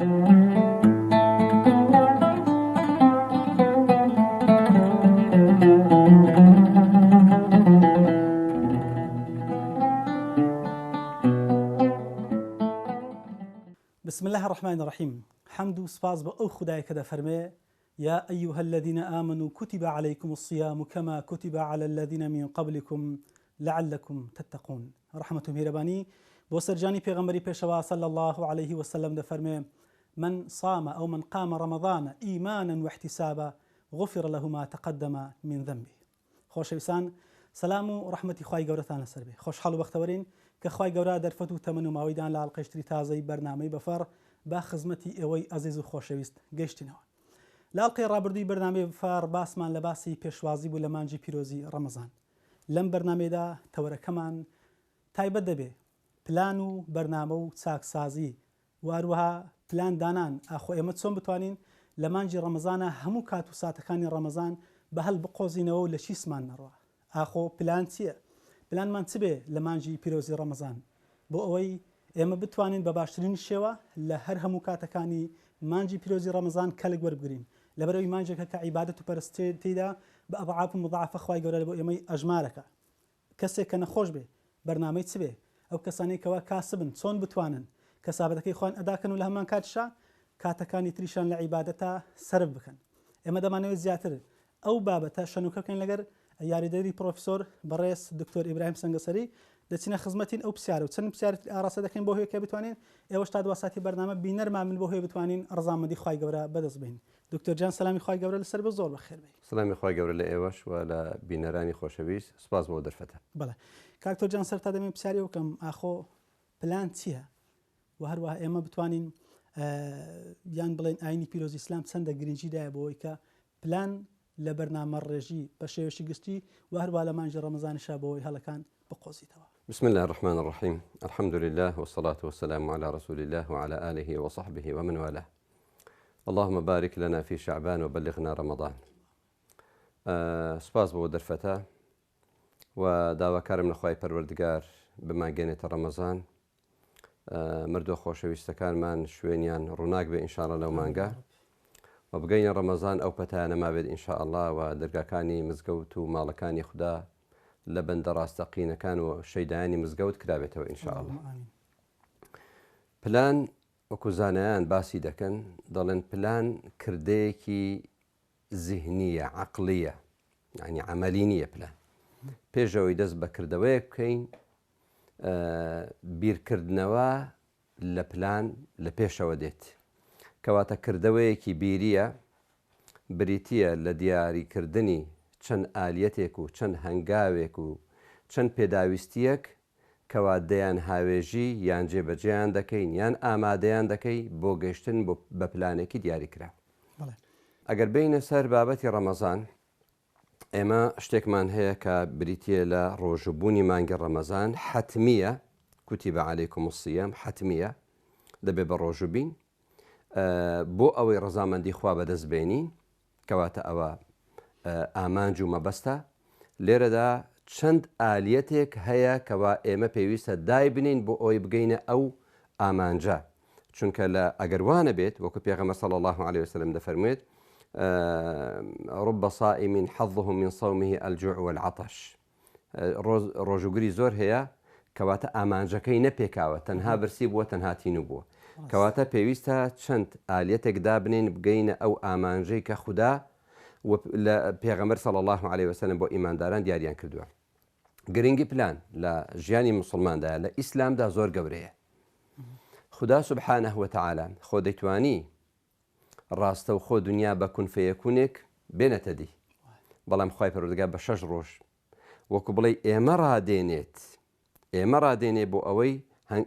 بسم الله الرحمن الرحيم. حمد وسپاس بأو خداي كده فرمي يا أيها الذين آمنوا كتب عليكم الصيام كما كتب على الذين من قبلكم لعلكم تتقون. رحمة مهرباني بوسرجاني پیغمبري پیشوا صلى الله عليه وسلم ده فرمي من صام أو من قام رمضان إيمانا واحتسابا غفر له ما تقدم من ذنبه. خوش بسان سلام و رحمتي خواهي قورتان لسر بي. خوش حال و بختورين كخواهي قورا درفتو تمن و ماويدان لعالقشتري تازي برنامج بفر با خزمتي اوي عزيز و خوشويست گشتينوا. لعالقي رابردوي برنامج بفر باسمان لباسي پیشوازي بو لمانجي پیروزي رمضان. لم برنامج دا تورا كمان تايبت دبي پلان و برنامج و چاکسازي واروها پلان دانان اخو ايمت سون بتوانين لمانجي رمضان همو كاتو ساتكاني رمضان بهل بقوزينو لشيسمان نروه. اخو پلان چیه؟ پلان من چبه لمانجی پیروزی رمضان بۆ ئەوەی ئێمە بتوانین بە باشترین شێوە لە هەر هەموو کاتەکانی مانجی پیرۆزی ڕەمەزان کەلک وەربگرین لەبەرەوەی مانجێکە کە عیبادەت و پەرستیدا بە ئەضعاف مضاعفە خوای گەورە بۆ ئێمەی ئەژمارەکە. کەسێک کە نەخۆش بێ بەرنامەی چ بێ ئەو کەسانەی کەوا کاسبن چۆن بتوانن کەسابەتەکەی خۆیان ئەداکەن و لە هەمان کاتشا کاتەکانی تریشان لە عیبادەتە سەرف بکەن. ئێمە دەمانەوێت زیاتر ئەو بابەتە شەنوکە بکەین لەگەر یاریدەری پرۆفیسۆر بەڕێز دکتۆر ئیبراهیم سەنگەسەری دەچینە خزمەتین ئەو پرسیارە و چەند پرسیارت ئاڕاستە دەکەین بۆ هۆیەکە بتوانین ئێوەش تا دواساتی بەرنامە بینەرمان من بۆ هۆی بتوانین ڕزامەندی خوای گەورە بەدەست بین. دکتۆر جان سەلامی خوای گەورە لەسەر بە زۆر بەخێر بێ. سەلامی خوای گەورە لە ئێوەش و لە بینەرانی خۆشەویست سپاس بۆ دەرفەتە. بەڵێ کاکتۆر جان سەر تا دەمێ پرسیاری وکەم ئاخۆ پلان چییە و هەروەها ئێمە بتوانین یان بڵێن ئاینی پیرۆزی ئیسلام چەندە گرنگیدایە بۆ ئەوەی کە پلان لە بەرنامە ڕێژی بە شێوەشی گشتی و هەروە لە مانجی ڕەمەزانیشا بۆەوەی هەڵەکان بقۆزیتەوە. بسم الله الرحمن الرحيم. الحمد لله والصلاة والسلام على رسول الله وعلى آله وصحبه ومن والاه. اللهم بارك لنا في شعبان وبلغنا رمضان. سپاس بۆ دەرفەتە و داواکارم لە خوای پەروەردگار بمانگەێنێتە ڕەمەزان مردووە خۆشەویستەکانمان شوێنیان ڕووناک بێ ئینشاءڵڵا لەو مانگە و بگەینە ڕەمەزان ئەو پەتایانە مابێت ئینشاءڵڵا و دەرگاکانی مزگەوت و ماڵەکانی خوددا لە بەندە ڕاستەقینەکان و شەیدایانی مزگەوت کرابێتەوە ئینشاءڵڵا. پلان وەکو زانایان باسی دەکەن دەڵێن پلان کردەیەکی زیهنیە عەقلیە یعنی عەمەلی نییە پلان. پێشەوەی دەست بە کردەوەیەک بکەین بیرکردنەوە لە پلان لە پێشەوە دێت کەواتە کردەوەیەکی بیریە بریتیە لە دیاریکردنی چەند ئالیەتێک و چەند هەنگاوێک و چەند پێداویستیەک کەوا دەیان هاوێژی یان جێبەجێیان دەکەین یان ئامادەیان دەکەی بۆ گەیشتن بە پلانێکی دیاریکرا. ئەگەر بینە سەر بابەتی ڕەمەزان ئێمە شتێکمان هەیە کە بریتیە لە ڕۆژبوونی مانگی ڕەمەزان حتمیە کوتیبە عەلەیکم الصیام حتمیە دەبێ بە ڕۆژوبین بۆ ئەوەی ڕەزامەندی خوا بەدەست بێنین کەواتە ئەوە ئامانج و مەبەستە. لێرەدا چەند ئالیەتێک هەیە کەوا ئێمە پێویستە دای بنین بۆ ئەوی بگەینە ئەو ئامانجە چونکە لە ئەگەروانە بێت وەکو پێغەمبەر صلی الله عليه وسلم دەفەرموێت رب صائم حظه من صومه الجوع والعطش. ڕۆژوگری زۆر هەیە کەواتە ئامانجەکەی نەپێکاوە تەنها برسی بووە تەنها تینو بووە کەواتە پێویستە چەند ئالیەتێک دابنین بگەینە ئەو ئامانجەی کە خوددا لە پێغەمبەر صلی الله عليه وسلم بۆ ئیمانداران دیاریان کردووە. گرنگی پلان لە ژیانی مسلماندا لە ئیسلامدا زۆر گەورەیە. خوددا سبحانه وتعالى خۆ دەیتوانی ڕاستە و خۆ دنیا بە کون فەیەکونێک بێنەتە دی بەڵام خوای پەروەردگار بە 6 ڕۆژ وەکو بڵێ ئێمە ڕادێنێ بۆ ئەوەی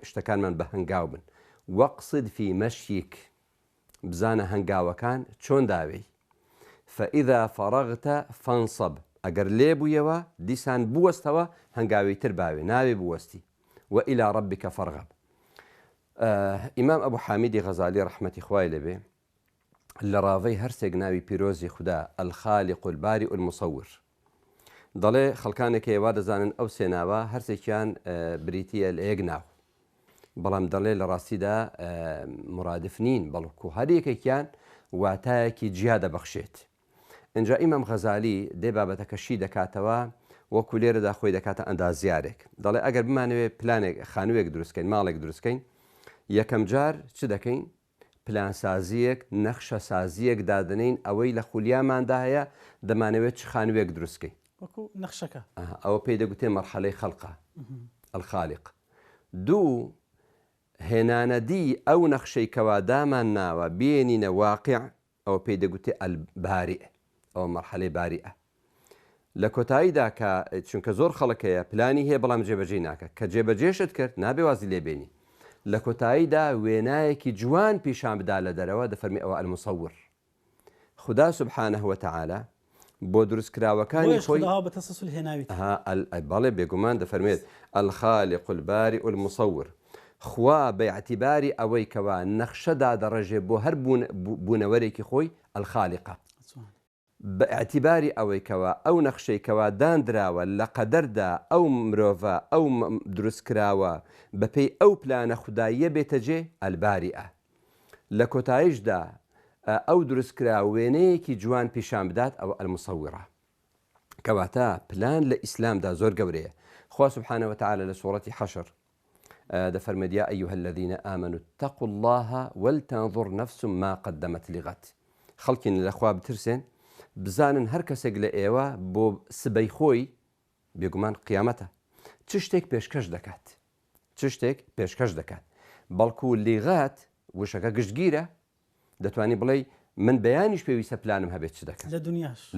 شتەکانمان بە هەنگاو بن. وەقصد فی مەشیک بزانە هەنگاوەکان چۆن داوێ فەئیذا فەڕەغتە فەنسەب ئەگەر لێ بوویەوە دیسان بوەستەوە هەنگاوی تر باوێ ناوێ بوەستی و ئیلا ڕەبیکە فەرغەب. ئیمام ئەبوو حامید غەزالی ڕەحمەتی خوای لەبێ لە ڕاوەی هەرسێک ناوی پیرۆزی خوددا الخالق الباری المصور دەڵێ خەڵکانێک هێوا دەزانن ئەو سێناوە هەرسێکیان بریتیە لە یەک ناو بەڵام دەڵێ لە ڕاستیدا مرادف نین بەڵکو هەرێکێکیان واتایەکی جیا دەبەخشێت. اینجا ئیمام غەزالی دێ بابەتەکەشی دەکاتەوە وەکو لێرەدا خۆی دەکاتە ئەندازیارێک دەڵێ ئەگەر بمانەوێت پلانێک خانوویەک دروستکەین ماڵێک دروستکەین یەکەم جار چ دەکەین پلانسازیەک نەخشە سازیەک دادنین ئەوەی لە خولیاماندا هەیە دەمانەوێت چ خانوویەک دروستکەین وەکو نەخشەکە ئەوە پێی دەگوتێ مەرحەلەی خەڵقە الخالق. دوو هێنانەدی ئەو نەخشەی کەوا دامان ناوە بێنینە واقع ئەوە پێی دەگوتێ ئەلباریع ئەوە مەرحەلەی باریئە. لە کۆتاییدا کە چونکە زۆر خەڵکەیە پلانی هەیە بەڵام جێبەجێ ناکە کە جێبەجێشت کرد نابێ وازی لێبێنی لە کۆتاییدا وێنایەکی جوان پیشان بدا لە دەرەوە دەفەرمی ئەوە المسەور. خدا سبحانه وتعالى بۆ دروستکراوەکانی خۆی بەڵێ بێگومان دەفەرمێت الخالق البارئ المصور خوا بە اعتیباری ئەوەی کەوا نەخشەدا دەڕێژێ بۆ هەر بوونەوەرێکی خۆی الخالقە بە اعتیباری ئەوەی کەوا ئەو نەخشەی کەوا دانراوە لە قەدەردا ئەو مرۆڤە ئەو دروستکراوە بەپێی ئەو پلانە خودداییە بێتەجێ ئەلباریئە. لە کۆتاییشدا ئەو دروستکرا وێنەیەکی جوان پیشان بدات ئەو المسەویرە کەواتە پلان لە ئیسلامدا زۆر گەورەیە. خوا سبحانه وتعالى لە سوورەتی حەشر دەفەرمێت یا ئەیها الذین آمنوا اتقوا الله ولتنظر نفس ما قدمت لغد. خەڵکین لەخوا بترسێن بزانن هەر کەسێک لە ئێوە بۆ سبەی خۆی بێگومان قیامەتە چ شتێک پێشکەش دەکات چ شتێک پێشکەش دەکات بەڵکو لیغات وشەکە گشتگیرە دەتوانی بڵێ من بەیانیش پێویستە پلانم هەبێت چ دەکەن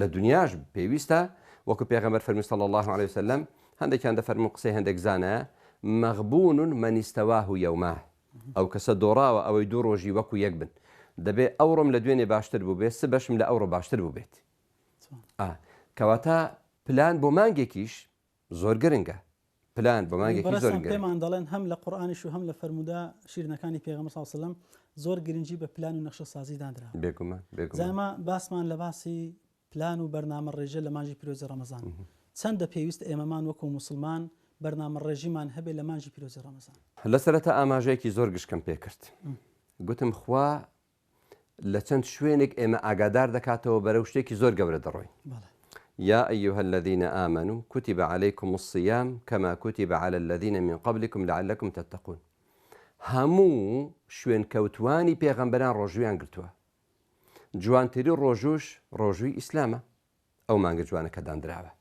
لە دنیاش پێویستە وەکو پێغەمبەر فەرمی صلی الله عليه وسلم هەندێکیان دەفەرمون قسەی هەندێک زانایە مەغبون من استواه یومه ئەو کەسە دۆڕاوە ئەوەی دوو ڕۆژی وەکو یەک بن دەبێ ئەوڕۆم لە دوێنێ باشتر بوو بێت سبەشم لە ئەوڕۆ باشتر بوو بێت. کەواتە پلان بۆ مانگێکیش زۆر گرنگە پلان بۆ مانگێکی زۆر پێمان دەڵێن هەم لە قورئانیش و هەم لە فەرمودا شیرنەکانی پێغەمبەر صلی الله علیه و سلم زۆر گرنگی بە پلان و نەخشە سازی دانرا. زایمە باسمان لە باسی پلان و بەرنامە ڕێژە لە مانجی پیرۆزی ڕەمەزان چەندە پێویست ئێمەمان وەکو موسڵمان بەرنامە ڕێژیمان هەبێ لە مانجی پیرۆزی ڕەمەزان. لە سەرەتا ئاماژەیەکی زۆر گشتکەم پێ کرد گوتم خوا لە چەند شوێنێک ئێمە ئاگادار دەکاتەوە بەرەو شتێکی زۆر گەورە دەڕۆین. يا أيها الذين آمنوا كتب عليكم الصيام كما كتب على الذين من قبلكم لعلكم تتقون. هەموو شوێن کەوتوانی پێغەمبەران ڕۆژویان گرتووە. جوانتری ڕۆژوش ڕۆژووی ئیسلامە ئەو مانگە جوانەکە دانراوە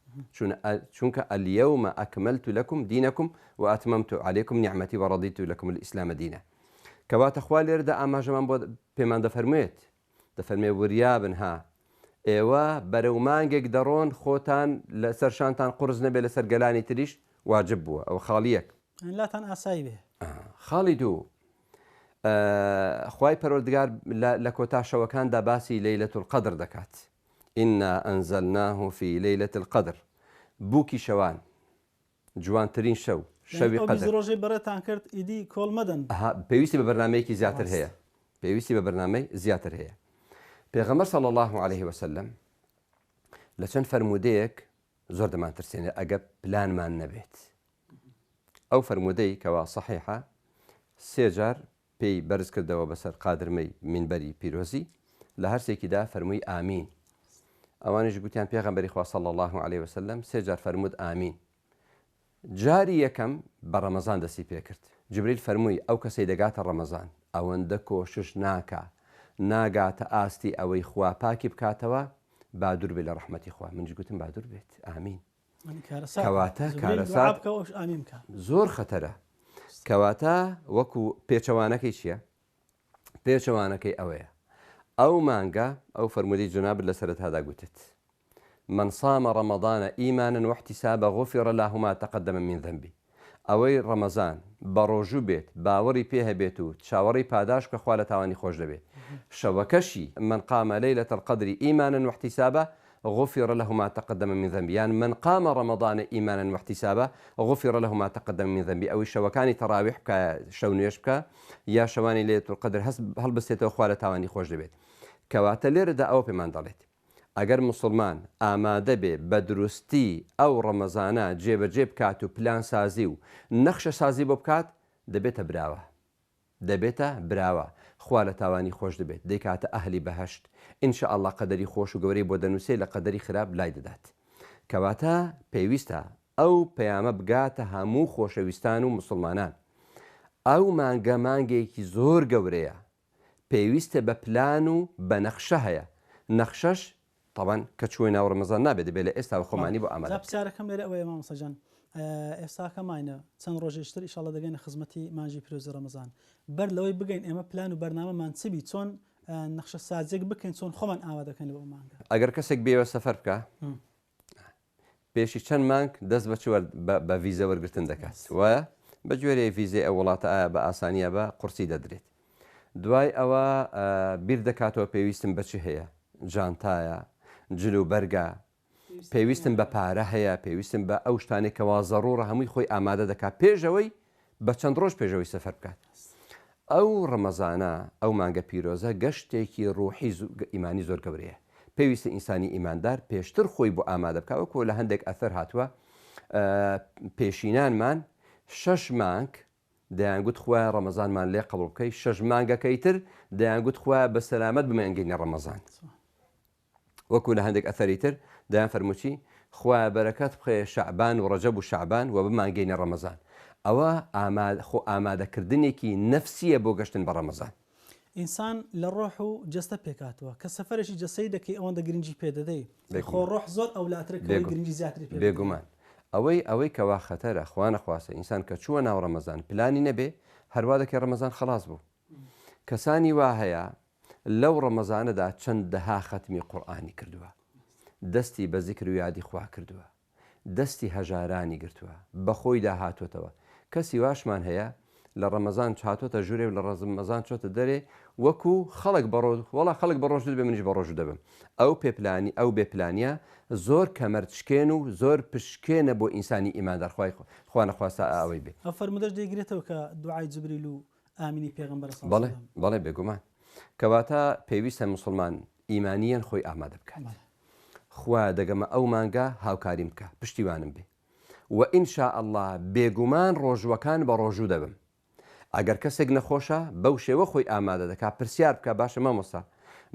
چونکە اليوم أكملت لكم دينكم وأتممت عليكم نعمتي ورضيت لكم الإسلام دينا. کەواتە خوا لێرەدا ئاماژەمان بۆ پێمان دەفەرمێ وریابن ها ئێوە بەرەو مانگێک دەڕۆن خۆتان لە سەرشانتان قورس نەبێ لەسەر گەلانی تریش واجب بووە ئەوە خاڵیەک لاتان ئاسایی بێ. خاڵی دوو خوای پەروەردگار لە کۆتا شەوەکاندا باسی لەیلەة القەدر دەکات ئینا ئەنزەلناه فی لەیلەة القەدر بووکی شەوان جوانترین شەو شەوی قەدر ڕۆژەی بەڕێتان کرد ئیدی کۆڵ مەدەن پێویستی بە بەرنامەیەکی زیاتر هەیە پێویستی بە بەرنامەی زیاتر هەیە. پێغەمبەر صلی الله عليه وسلم لە چەند فەرمودەیەک زۆر دەمانترسێنێ ئەگە پلانمان نەبێت. ئەو فەرمودەی کەوا صحیحە سێ جار پێی بەرز کردەوە بەسەر قادرمەی مینبەری پیرۆزی لە هەرسێکیدا فەرمووی ئامین. ئەوانش گوتیان پێغەمبەری خوا صلی الله عليه وسلم سێ جار فەرمود ئامین. جاری یەکەم بە ڕەمەزان دەستی پێ کرد. جبریل فەرمووی ئەو کەسەی دەگاتە ڕەمەزان ئەوەندە کۆشش ناکە ناگاتە ئاستی ئەوەی خوا پاکی بکاتەوە بادور بێ لە ڕەحمەتی خوا. منج گوتم بادور بێت ئامین. کەواتە کارەسات زۆر خەتەرە. کەواتە وەکو پێچەوانەکەی چییە؟ پێچەوانەکەی ئەوەیە ئەو مانگە ئەو فەرمودەی جونابر لە سەرەتادا گوتت من صام رمضان إيمانا واحتسابا غفر له ما تقدم من ذنبه. ئەوەی ڕەمەزان بە ڕۆژوو بێت باوەڕی پێ هەبێت و چاوەڕی پاداش کە خوا لە تاوانی خۆش دەبێت. شەوەکەشی من قام ليلة القدر إيمانا واحتسابا غفر له ما تقدم من ذنبه. يعني من قام رمضان إيمانا واحتسابا غفر له ما تقدم من ذنبه. ئەوی شەوەکانی تەراویح بکە شەو نوێژ بکە یا شەوانی ليلة القدر هەڵبستێتەوە خوا لە تاوانی خۆش دەبێت. کەواتە لێرەدا ئەوە پێمان دەڵێت ئەگەر مسلمان ئامادە بێ بە دروستی ئەو ڕەمەزانە جێبەجێ بکات و پلان سازی و نەخشە سازی بۆ بکات دەبێتە براوە دەبێتە براوە خوا لە تاوانی خۆش دەبێت دەیکاتە ئەهلی بەهەشت ئینشاءالله قەدەری خۆش و گەورەی بۆ دەنووسێ لە قەدەری خراپ لای دەدات کەواتە پێویستە ئەو پەیامە بگاتە هەموو خۆشەویستان و مسلمانان ئەو مانگە مانگێکی زۆر گەورەیە پێویستە بە پلان و بە نەخشە هەیە نەخشەش طبعاً کە چووی ناو ڕەمەزان نابێت دەبێت لە ئێستا بە خۆمانی بۆ ئامادە پرسیارەکەم لێرە ئەوەیە مامۆستاجان ئێستاکەمانە چەند ڕۆژێشتر ئیشاڵڵا دەگەینە خزمەتی مانجی پیرۆزی ڕەمەزان بەر لەوەی بگەین ئێمە پلان و بەرنامەمان چبی چۆن نەخشە سازێک بکەین چۆن خۆمان ئاوا دەکەین لەوە مانگە ئەگەر کەسێک بێوە سەفەر بکە پێشی چەند مانگ دەست بە ڤیزە وەرگتن دەکات وە بە گوێرەی ڤیزێ ئەو وڵاتە ئایا بە ئاسانیە بە قورسی دەدرێت دوای ئەوە بیر دەکاتەوە پێویستم بەچی هەیە جانتایە جلو بەرگە پێویستم بە پارە هەیە پێویستم بە ئەو شتانێکەوە زەڕوڕە هەمووی خۆی ئامادە دەکات پێشەوەی بە چەند ڕۆژ پێشەوەی سەفەر بکات ئەو ڕەمەزانە ئەو مانگە پیرۆزە گەشتێکی ڕوحی ئیمانی زۆر گەورەیە پێویستە ئینسانی ئیماندار پێشتر خۆی بۆ ئامادە بکەوەکو لە هەندێک ئەثەر هاتووە پێشینانمان 6 مانگ دەیانگوت خوای ڕەمەزانمان لێ قبول بکەی 6 مانگەکەی تر دەیانگوت خوای بە سەلامەت بمێنگەینە ڕەمەزان وەکو لە هەندێک ئەثەری تر دەیان فەرمووچی خوای بەرەکەت بخێ شەعبان و ڕەجەب و شەعبان و بمانگەینە ڕەمەزان ئەوە خۆ ئامادەکردنێکی نەفسیە بۆ گەشتن بە ڕەمەزان ئینسان لە ڕۆح و جەستە پێکاتەوە کە سەفەرشی جەسەی دەکەی ئەوەندە گرنگی پێدەدەی خۆ ڕۆح زۆر ئەولاترە گرنگی زیاتری پێ بێگومان ئەوەی کەوا خەتەرە خوا نەخواسە ئینسان کە چووە ناو ڕەمەزان پلانی نەبێ هەروە دەکەی ڕەمەزان خلاص بوو کەسانی وا هەیە لەو ڕەمەزانەدا چەند دەها ختمی قورئانی کردووە دەستی بە زیکر و یادی خوا کردووە دەستی هەژارانی گرتووە بەخۆی داهاتوێتەوە کەسی واشمان هەیە لە ڕەمەزان چاتۆتە ژوورێ و لە ڕەمەزان چۆتە دەرێ وەکو خەڵک وەڵا خەڵک بە ڕۆژ دەبێ منیش بە ڕۆژ دەبم ئەو پێپلانی ئەو بێپلانیا زۆر کەمەرچکێن و زۆر پشکێنە بۆ ئینسانی ئیماندار خوا نەخواستا ئەوەی بێ ئەو فەرمودەش دەیگرێتەوە کە دوعای جبریل و ئامینی پێغەمبەر بەڵێ بێگومان کەواتە پێویستە موسڵمان ئیمانیان خۆی ئامادە بکات خوا دەگەمە ئەو مانگە هاوکاریم بکە پشتیوانم بێ و ئینشاءالله بێگومان ڕۆژوەکان بە ڕۆژوو دەبم ئەگەر کەسێک نەخۆشە بەو شێوە خۆی ئامادە دەکات پرسیار بکە باشە مامۆستا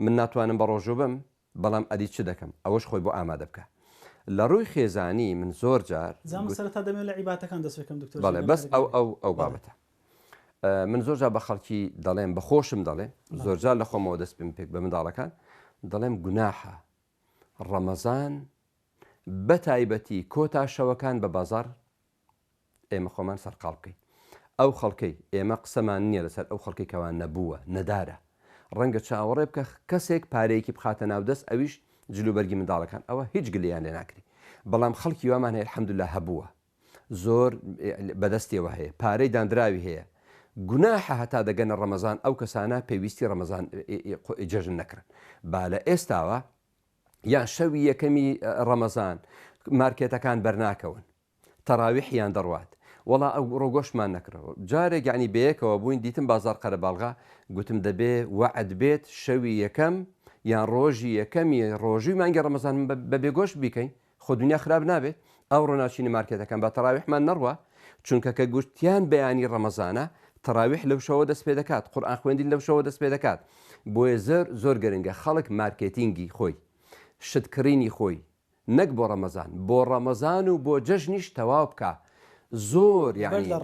من ناتوانم بە ڕۆژوو بم بەڵام ئەدی چ دەکەم ئەوەش خۆی بۆ ئامادە بکە لە ڕووی خێزانی من زۆر جار سەرەتا دەمێت لە عیباتەکان دەست بکەم دکتۆر بەڵێ بەس ئەو بابەتە من زۆر جار بە خەڵکی دەڵێم بەخۆشم دەڵێم زۆر جار لە خۆمەوە دەست پێم پێک بە منداڵەکان دەڵێم گوناحە ڕەمەزان بە تایبەتی کۆتا شەوەکان بە بازار ئێمە خۆمان سەرقاڵ بکەین ئەو خەڵکەی ئێمە قسەمان نییە لەسەر ئەو خەڵکی کەوان نەبووە نەدارە ڕەنگە چاوەڕێ بکە کەسێک پارەیەکی بخاتە ناودەست ئەویش جلوبەرگی منداڵەکان ئەوە هیچ گلیان لێ ناکری بەڵام خەڵکی وامان هەیە الحەمدولله هەبووە زۆر بەدەستیەوە هەیە پارەی دانراوی هەیە گوناحە هەتا دەگەنە ڕەمەزان ئەو کەسانە پێویستی ڕەمەزان جەژن نەکردن با لە ئێستاوە یان شەوی یەکەمی ڕەمەزان مارکێتەکان بەرناکەون تەراویحیان دەڕوات وڵا ئەو ڕۆگۆشمان نەکرەوە جارێک یعنی بەیەکەوە بووین دیتم بازار قەرەباڵغا گوتم دەبێ وەعد بێت شەوی یەکەم یان ڕۆژی یەکەمی ڕۆژوی مانگی ڕەمەزان بە بێگۆشت بیکەین خۆ دنیا خراپ نابێت ئەو ڕۆناچینی مارکێتەکان بە تەراویحمان نەڕوە چونکە کە گوشتیان بەیانی ڕەمەزانە تەراویح لەو شەوە دەست پێ دەکات قورئان خوێندین لەو شەوە دەست پێ دەکات بۆیە زۆر گەرنگە خەڵک مارکێتینگی خۆی شتکردنی خۆی نەک بۆ ڕەمەزان بۆ ڕەمەزان و بۆ جەژنیش تەواو بکە زۆر یعنی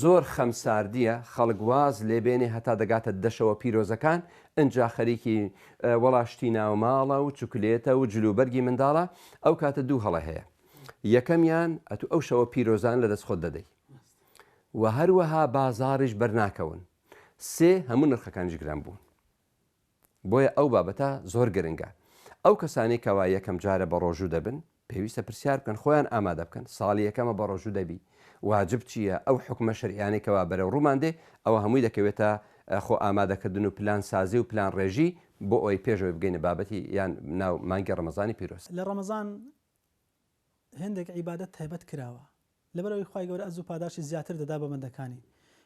زۆر خەمساردیە خەڵک واز لێبێنێ هەتا دەگاتە دەشەوە پیرۆزەکان ئەجا خەریکی وەڵاشتی ناوماڵە و چوکلێتە و جلوبەرگی منداڵە ئەو کاتە دوو هەڵە هەیە یەکەمیان ئەتو ئەو شەوە پیرۆزان لە دەست خۆت دەدەی و هەروەها بازاڕیش بەرناکەون سێ هەموو نرخەکانیش گران بوون بۆیە ئەو بابەتە زۆر گرنگە ئەو کەسانی کەوا یەکەم جارە بە ڕۆژوو دەبن پێویستە پرسیار بکەن خۆیان ئامادە بکەن ساڵی یەکەمە بە ڕۆژوو دەبی واجب چییە ئەو حکومە شەریعانێکەوە بەرەو ڕوومان دێ ئەوە هەمووی دەکەوێتە خۆ ئامادەکردن و پلان سازی و پلان ڕێژی بۆ ئەوی پێشەوەی بگەینە بابەتی یان ناو مانگی ڕەمەزانی پیرۆز لە ڕەمەزان هەندێک عیبادەت تایبەت کراوە لەبەرەوەی خوای گەورە ئەزوو پاداشی زیاتر دەدا بە بەندەکانی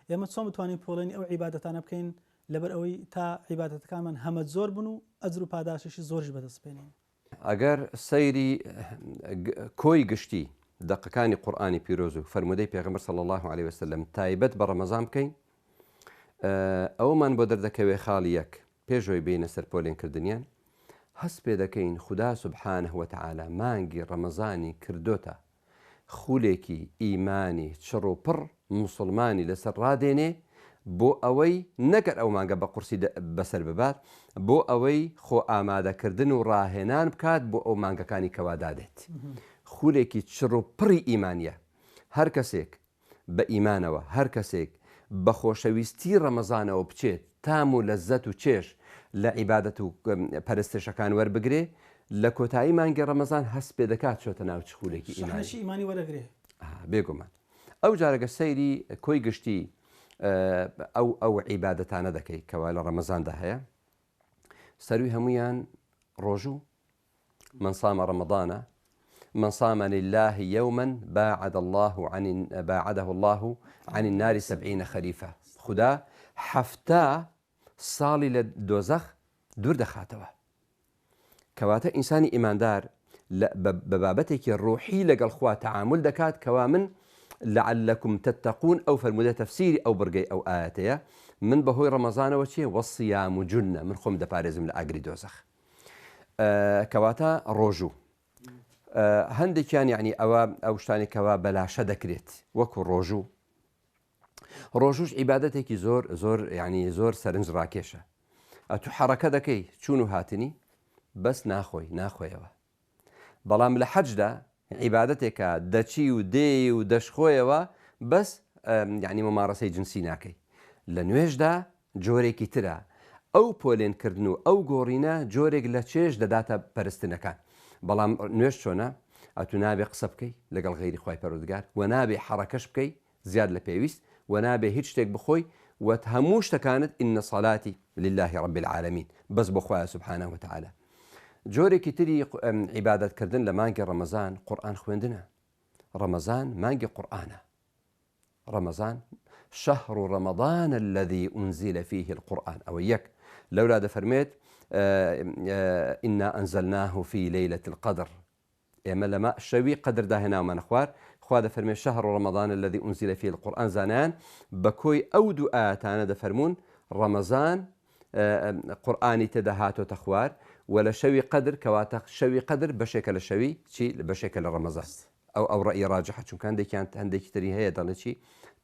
ئێمە چۆن بتوانین پۆڵێنی ئەو عیبادەتانە بکەین لەبەر ئەوەی تا عیبادەتەکانمان هەمە زۆر بن و ئەجر و پاداشیشی زۆرش بەدەست بێنین ئەگەر سەیری کۆی گشتی دقەکانی قورآانی پیرۆز و فەرمودەی پێغەمبەر صلی الله عليه وسلم تایبەت بە ڕەمەزان بکەین ئەومان بۆ دەردەکەوێ خاڵی یەک پێشەوەی بینە سەر پۆلێنکردنیان هەست پێ دەکەین خوددا سبحانه وتعالى مانگی ڕەمەزانی کردوتە خولێکی ئیمانی چڕ و پڕ مسلمانی لەسەر ڕادێنێ بۆ ئەوەی نەکرد ئەو مانگە بە قورسی بەسەر ببات بۆ ئەوەی خۆ ئامادەکردن و ڕاهێنان بکات بۆ ئەو مانگەکانی کەوادادێت خولێکی چڕ و پڕی ئیمانیە هەر کەسێک بە ئیمانەوە هەر کەسێک بە خۆشەویستی ڕەمەزانەوە بچێت تام و لەزەت و چێش لە عیبادەت و پەرستشەکان وەربگرێ لە کۆتایی مانگی ڕەمەزان هەست پێ دەکات چۆتە ناو خولێکی ئیمانی وەرەگرێ بێگومان ئەو جارەگە سەیری کۆی گشتی ئەو عیبادەتانە دەکەی کەوا لە ڕەمەزاندا هەیە سەروی هەمویان ڕۆژوو من صام رمضان من صام لله يوما باعده الله عن النار 70 خريفة خدا حفتا صاڵی لە دۆزەخ دوور دەخاتەوە کەواتە ئینسانی ئیماندار بە بابەتێکی ڕوحی لەگەڵ خوا تەعامل دەکات کەوا من لعلكم تتقون ئەو فەرمودە تەفسیری ئەو بڕگەی ئەو ئاەتەیە من بەهۆی ڕەمەزانەوە چیە وەصیام جونە من خۆم دەپارێزم لە ئاگری دۆزەخ کەواتە ڕۆژوو هەندێکیان یعنی ئەو شتانێکەوە بەلاشە دەکرێت وەکو ڕۆژوش عیبادەتێکی زۆر ینی زۆر سەرنج ڕاکێشە تو حەڕەکە دەکەی چون و هاتنی بەس ناخۆیەوە بەڵام لە حەجدا عیبادەتێکە دەچی و دێ و دەشخۆیەوە بەس یعنی مەمارەسەی جنسی ناکەی لە نوێژدا جۆرێکی ترە ئەو پۆلێنکردن و ئەو گۆڕینە جۆرێک لە چێژ دەداتە پەرستنەکان بەڵام نوێش چۆنە ئەتو نابێ قسە بکەی لەگەڵ غەیری خوای پەروەردگار و نابێ حەڕەکەش بکەی زیاد لە پێویست و نابێ هیچ شتێک بخۆی و هەموو شتەکانت ئینە سەڵاتی لله رب العالمین بەس بۆ خوای سبحانه وتعالى جۆرێکی تری عیبادەتکردن لە مانگی ڕەمەزان قورئان خوێندنە ڕەمەزان مانگی قورئانە ڕەمەزان شهر رمضان الذي أنزل فيه القرآن أو يك لولا دفرميت إنا أنزلناه في ليلة القدر إما لما شوي قدر داهنا ومن أخوار خوا دفرمي شهر رمضان الذي أنزل فيه القرآن زانان بكوي أو دعاتنا دفرمون رمضان قرآني تدهات وتخوار ولا شوي قدر كواتق شوي قدر بشكل شوي شيء بشكل رمضان أو رأي راجحة شو كان دي كانت عندك تري هي ضلتي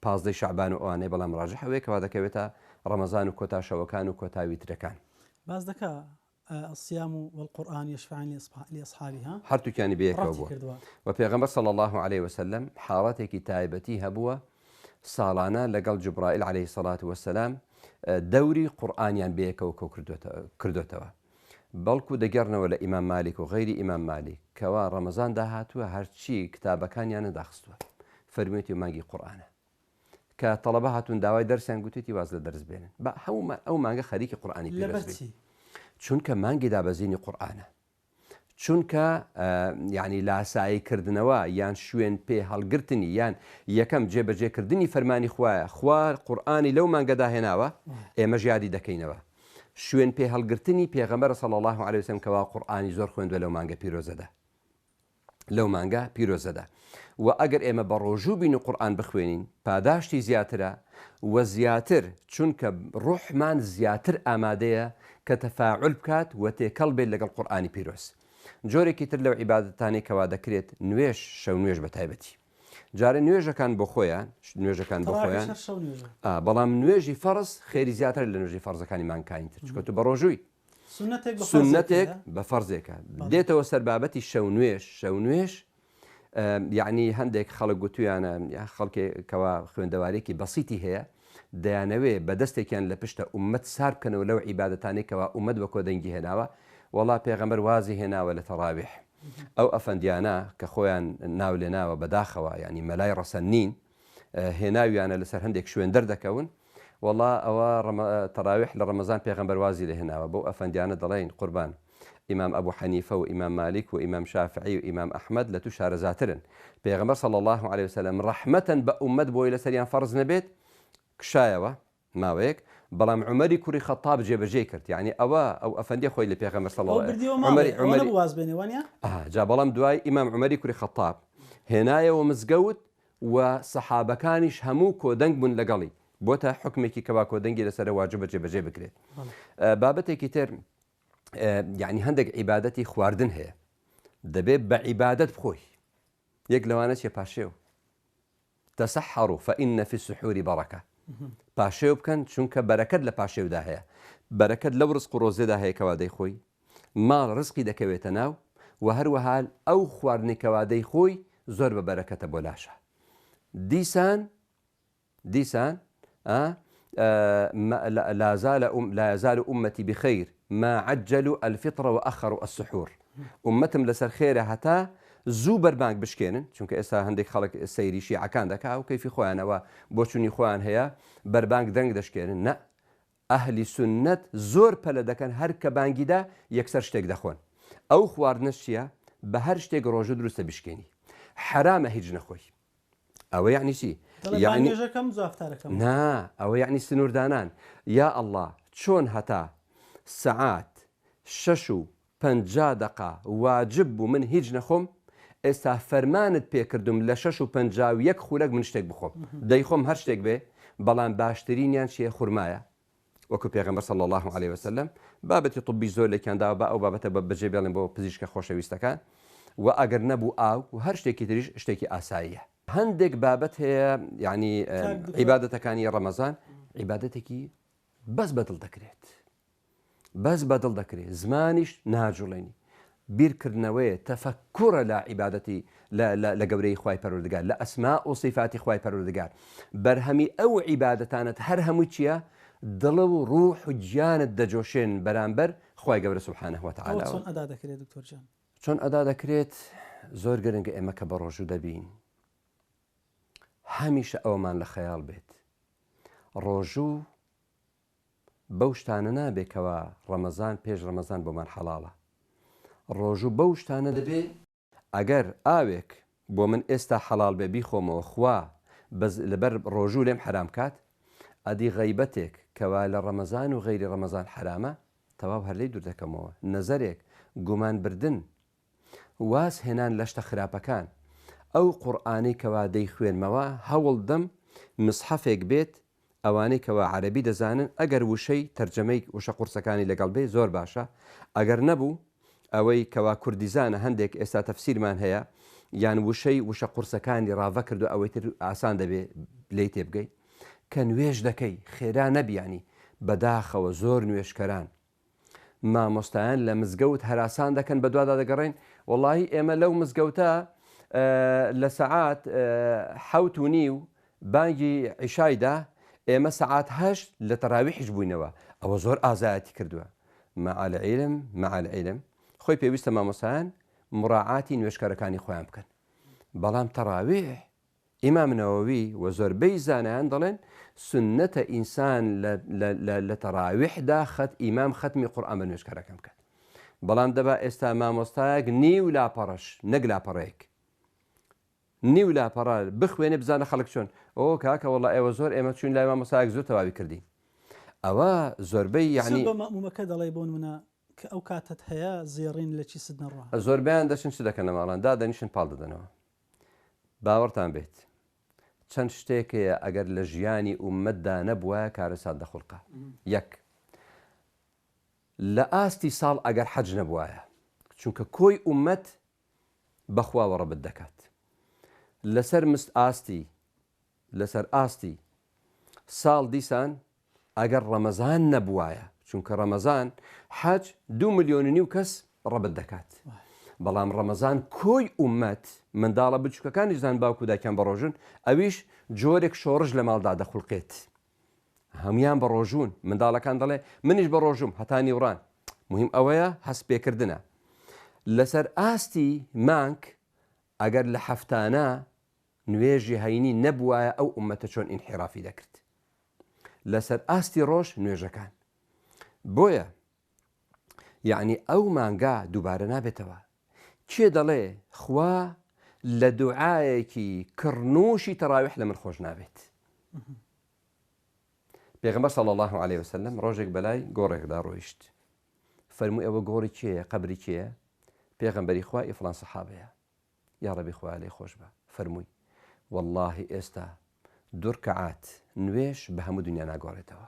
پازدەی شعبان و ئەوانەی بەڵام ڕاجح ئەوەیە کەوا دەکەوێتە ڕەمەزان و کۆتا شەوەکان و کۆتا ویترەکان باز دەکا الصيام والقرآن يشفعان لأصحابها هەرتووکیانی بەیەکەوە بووە و پێغەمبەر صلی الله عليه وسلم حاڵەتێکی تایبەتی هەبووە ساڵانە لەگەڵ جوبرائیل عليه الصلاة والسلام دەوری قورئانیان بەیەکەوە کردوتەوە بەڵکو دەگەڕنەوە لە ئیمام مالیک و غەیری ئیمام مالیک کەوا ڕەمەزان داهاتووە هەرچی کتابەکانیان نەداخستووە فەرموویەتی مانگی قورئانە کە تەڵەبە هاتوون داوای دەرسیان گوتێتی واز لە دەرس بێنن بە ئەو مانگە خەریکی قورئانی پێویست چونکە مانگی دابەزینی قورئانە چونکە یعنی لاساییکردنەوە یان شوێن پێ هەڵگرتنی یان یەکەم جێبەجێکردنی فەرمانی خوایە خوا قورئانی لەو مانگەدا هێناوە ئێمە یادی دەکەینەوە شوێن پێ هەڵگرتنی پێغەمبەر صلی الله عليه وسلم کەوا قورئانی زۆر خوێندووە لەو مانگە پیرۆزەدا لەو مانگە پیرۆزەدا و ئەگەر ئێمە بە ڕۆژوو بین و قورئان بخوێنین پاداشتی زیاترە و زیاتر چونکە ڕوحمان زیاتر ئامادەیە کە تەفاعل بکات و تێکەڵ بێت لەگەڵ قورئانی پیرۆز جۆرێکی تر لەو عیبادەتانەی کەوا دەکرێت نوێژ شەو نوێژ بە تایبەتی جارە نوێژەکان بۆ خۆیان نوێژەکان بۆ خۆیان بەڵام نوێژی فەرز خێری زیاتر لە نوێژی فەرزەکانی مانکاینتر چکە تو بە ڕۆژووی سنەتێک بە فەرزێکە دێتەوە سەر بابەتی شەو نوێژ یعنی هەندێک خەڵک گوتویانە خەڵکێکەوە خوێندەوارێکی بەسیتی هەیە دەیانەوێ بەدەستێکیان لە پشتە ئومەت سار بکەنەوە لەو عیبادەتانێکەوە ئومەت بە کۆدەنگی هێناوە وەڵا پێغەمبەر وازی هێناوە لە تەڕاویح ئەو ئەفەندیانە کە خۆیان ناو لێناوە بەداخەوە ینی مەلای ڕەسەن نین هێناویانە لەسەر هەندێک شوێن دەردەکەون وەڵا ئەوە تەڕاویح لە ڕەمەزان پێغەمبەر وازی لە هێناوە بۆ ئەفەندیانە دەڵێن قوربان ئیمام ئەبوو حەنیفە و ئیمام مالیک و ئیمام شافعی و ئیمام ئەحمەد لە توو شارەزاترن پێغەمبەر صلی الله عليه وسلم ڕەحمەتەن بە ئومەت بۆی لەسەریان فەرز نەبێت کشایەوە ماوەیەک بەڵام عومەری کوڕی خەتاب جێبەجێ کرد یعنی ئەو ئەفەندی خۆی لە پێغەمبەر صلی الله عليه وسلم جا بەڵام دوای ئیمام عومەری کوڕی خەتاب هێنایەوە مزگەوت و سەحابەکانیش هەموو کۆدەنگ بوون لەگەڵی بۆتە حکمێکی کەوا کۆدەنگی لەسەر واجبە جێبەجێ بکرێت. بابەتێکی تر یعنی هەندێک عیبادەتی خواردن هەیە دەبێت بە عیبادەت بخۆی. یەک لەوانە چێ پاشێو تەسەحەڕوا فإن في السحور بەڕەکە پاشێو بکەن چونکە بەرەکەت لە پاشێودا هەیە بەرەکەت لەو ڕزق و ڕۆزێدا هەیە کەوا دەیخۆی ماڵ ڕزقی دەکەوێتە ناو و هەروەها ئەو خواردنی کەوا دەیخۆی زۆر بە بەرەکەتە بۆ لاشە. دیسان لا يزال أمتي بخير ما عجلوا الفطر وأخروا السحور. أمتم لەسەر خێرە هەتا زوو بەربانگ بشکێنن چونکە ئێستا هەندێک خەڵک سەیری شیعەکان دەکا و کەیفی خۆیانەوە بۆ چوونی خۆیان هەیە بەربانگ دەنگ دەشکێنن. نە ئەهلی سنت زۆر پەلە دەکەن هەر کە بانگیدا یەکسەر شتێک دەخۆن. ئەو خواردنەش چییە؟ بە هەر شتێک ڕۆژە دروستە بشکێنی حرامە هیچ نەخۆی. ئەوە یعنی چی؟ نا ئەوە یعنی سنووردانان یا ئەڵڵا چۆن هەتا سەعات 6:50 واجب بوو من هیچ نەخۆم ئێستا فەرمانت پێکردم لە 6:51 خولەک من شتێک بخۆم دەیخۆم هەر شتێک بێ بەڵام باشترینیان چیە خوورمایە وەکو پێغەمبەر صلی الله عليه وسلم بابەتی طبی زۆر لێکیانداوە بە ئەو بابەتە بەجێ بێڵێن بۆ پزیشکە خۆشەویستەکان و ئەگەر نەبوو ئاو و هەر شتێکی تریش شتێکی ئاساییە. هەندێک بابەت هەیە یعنی عیبادەتەکانی ڕەمەزان عیبادەتێکی بەس بەدڵ دەکرێت بەس بەدڵ دەکرێت زمانیش ناجوڵێنی بیرکردنەوەیە تەفەکوڕە لە عیبادەتی لە گەورەی خوای پەروەردگار لە ئەسما و صیفاتی خوای پەروەردگار بەرهەمی ئەو عیبادەتانت هەر هەمووی چییە؟ دڵە و ڕوح و گیانت دەجۆشێن بەرامبەر خوای گەورە سوبحانەه وتعالە. چۆن ئەدا دەکرێت دکتۆر جان؟ چۆن ئەدا دەکرێت؟ زۆر گرنگە ئێمە کە بە ڕۆژوو دەبین هەمیشە ئەومان لە خەیاڵ بێت ڕۆژوو بەو شتانە نابێکەوە ڕەمەزان پێش ڕەمەزان بۆمان حەڵاڵە. ڕۆژوو بەو شتانە دەبێت ئەگەر ئاوێک بۆ من ئێستا حەڵاڵ بێ بیخۆمەوە خوا لەبەر ڕۆژوو لێم حرام کات ئەدی غەیبەتێک کەوا لە ڕەمەزان و غەیری ڕەمەزان حرامە تەواو هەر لێی دوور دەکەمەوە. نەزەرێک گومان بردن واز هێنان لە شتە خراپەکان ئەو قورئانەی کەوا دەیخوێنمەوە هەوڵ دەم مسحەفێک بێت ئەوانەی کەوا عەرەبی دەزانن ئەگەر وشەی تەرجەمەی وشە قورسەکانی لەگەڵ بێ زۆر باشە ئەگەر نەبوو ئەوەی کەوا کوردیزانە هەندێک ئێستا تەفسیرمان هەیە یان وشەی وشە قورسەکانی ڕاوە کردو ئەوەی تر ئاسان دەبێ لێی تێبگەی کە نوێژ دەکەی خێرا نەبیانی بەداخەوە زۆر نوێشکەران مامۆستایان لە مزگەوت هەراسان دەکەن بە دوادا دەگەڕێن وەڵاهی ئێمە لەو مزگەوتە لە سەعات 7:30 بانگی عیشایدا ئێمە سەعات 8 لە تەراویحش بووینەوە ئەوە زۆر ئازایەتی کردووە. مع العلم خۆی پێویستە مامۆسایان مراعاتی نوێشکارەکانی خۆیان بکەن بەڵام تەراویح ئیمام نەوەوی و زۆربەی زانایان دەڵێن سنەتە ئینسان لە تەراویحدا ئیمام ختمی قورئان بە نوێشکارەکەم بکەن بەڵام دەبا ئێستا مامۆستایەک نیو لاپەڕەش نەک لاپەڕەیەک نیو لاپەڕە بخوێنێ بزانە خەڵک چۆن ئۆ کاکە وەڵا ئێوە زۆر ئێمە چوین لای مامۆستایەک زۆر تەواوی کردی ئەوە زۆربەی یعنی بە مەمومەکە دەڵێ بۆ نمونە کە ئەو کاتت هەیە زێڕین لە چی سد نەڕوا زۆربیان دەچن چ دەکەن لە ماڵان دادەنیشن پاڵ دەدەنەوە. باوەڕتان بێت چەند شتێکەیە ئەگەر لە ژیانی ئومەتدا نەبووە کارە سادە خوڵقە. یەک لە ئاستی ساڵ ئەگەر حەج نەبووایە چونکە کۆی ئومەت بەخواوە ڕەبت دەکات لەسەر ئاستی ساڵ دیسان ئەگەر ڕەمەزان نەبووایە چونکە ڕەمەزان حەج 2.5 ملیۆن کەس ڕەبت دەکات بەڵام ڕەمەزان کۆی ئومەت منداڵە بچووکەکانی زان باوکو دایکیان بە ڕۆژن ئەویش جۆرێک شۆڕژ لە ماڵدا دەخولقێت هەمویان بە ڕۆژوون منداڵەکان دەڵێ منیش بە ڕۆژوم هەتانی وڕان مهم ئەوەیە هەست پێکردنە لەسەر ئاستی مانک ئەگەر لە هەفتانە نوێژی هەینی نەبووایە ئەو ئومەتە چۆن ئینحیرافی دەکرد لەسەر ئاستی ڕۆژ نوێژەکان بۆیە یعنی ئەو مانگا دووبارە نابێتەوە کێ دەڵێ خوا لە دوعایەکی کڕنووشی تەراویح لە من خۆش نابێت. پێغەمبەر صلی الله عليه وسلم ڕۆژێک بەلای گۆڕێکدا ڕۆیشت فەرمووی ئەوە گۆڕی کێیە قەبری کێیە؟ پێغەمبەری خوا فڵان سەحابەیە یا ڕەبی خوا لێی خۆش بە فەرمووی واللهی ئێستا دوورکەعات نوێش بە هەموو دنیا ناگۆڕێتەوە.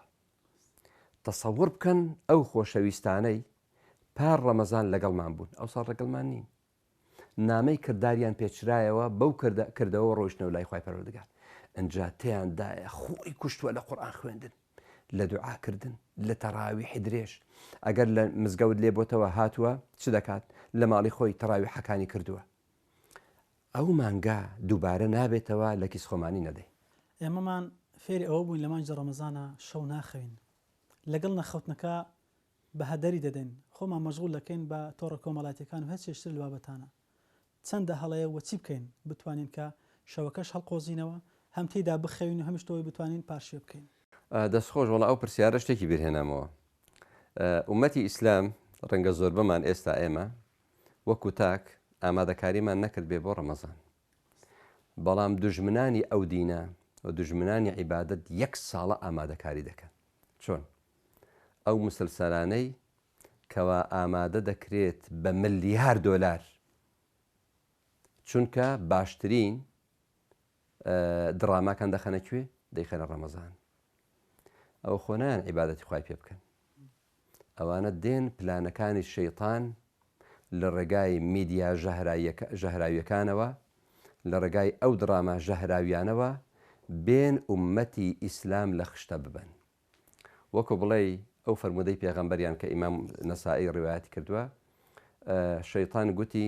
تەسەوور بکەن ئەو خۆشەویستانەی پار ڕەمەزان لەگەڵمان بوون ئەو ساڵ لەگەڵمان نین، نامەی کردداریان پێچرایەوە بەو کردەوە ڕۆژنەوە لای خوای پەروەردگار، ئەجا تێیاندایە خۆی کوشتووە لە قورئان خوێندن، لە دوعاکردن، لە تەراویحی درێژ. ئەگەر لە مزگەوت لێبۆتەوە هاتووە چ دەکات؟ لە ماڵی خۆی تەراویحەکانی کردووە. ئەو مانگا دووبارە نابێتەوە لە کیسخۆمانی نەدەی. ئێمەمان فێری ئەوە بووین لە مانجی ڕەمەزانە شەو ناخەوین، لەگەڵ نەخەوتنەکە بە هەدەری دەدەین، خۆمان مەشغوڵ دەکەین بە تۆڕە کۆمەڵاتیەکان و هەر چێشتر لە بابەتانە. چەندە هەڵەیە وە چی بکەین بتوانین کە شەوەکەش هەڵقۆزینەوە، هەم تێیدا بخەوین و هەمیشتەوەی بتوانین پاشێ بکەین. دەستخۆش وڵا ئەو پرسیارە شتێکی بیرهێنامەوە. ئومەتی ئیسلام ڕەنگە زۆر بەمان ئێستا ئێمە وەکو تاک ئامادەکاریمان نەکرد بێ بۆ ڕەمەزان، بەڵام دوژمنانی ئەو دینە و دوژمنانی عیبادەت 1 ساڵە ئامادەکاری دەکەن. چۆن؟ ئەو مسلسلانەی کەوا ئامادە دەکرێت بە ملیار دۆلار، چونکە باشترین دراماکان دەخەنە کوێ؟ دەیخەنە ڕەمەزان. ئەو خۆنیان عیبادەتی خوای پێ بکەن، ئەوانە دێن پلانەکانی شەیطان لە ڕێگای میدیا ژەهراویەکانەوە، لە ڕێگای ئەو دراما ژەهراویانەوە بێن ئومەتی ئیسلام لە خشتە ببن. وەکو بڵێ ئەو فەرمودەی پێغەمبەریان کە ئیمام نەسائی ڕیوایەتی کردووە، شەیطان گوتی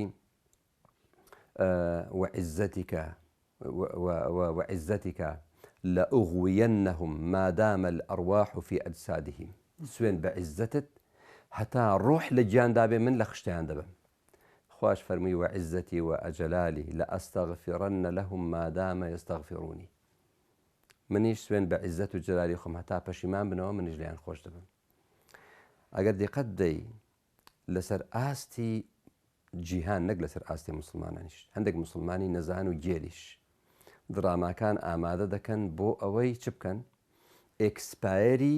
وعزتك لأغوينهم ما دام الأرواح في أجسادهم. سوێن بە عیزەتت هەتا ڕۆح لە گیاندا بێ من لە خشتیان دەبم. خوش فەرمووی وعزەتی وأجلالی لأستغفرن لهم ما دام يستغفروني. منیش سوێن بە عیزەت و جلالی خۆم هەتا پەشیمان بنەوە منیش لیان خۆش دەبم. ئەگەر دیقەت دەی لەسەر ئاستی جیهان نەک لەسەر ئاستی مسلمانانیش، هەندێک مسلمانی نەزان و گێلیش دراماکان ئامادە دەکەن بۆ ئەوەی چ بکەن؟ ئێکسپایری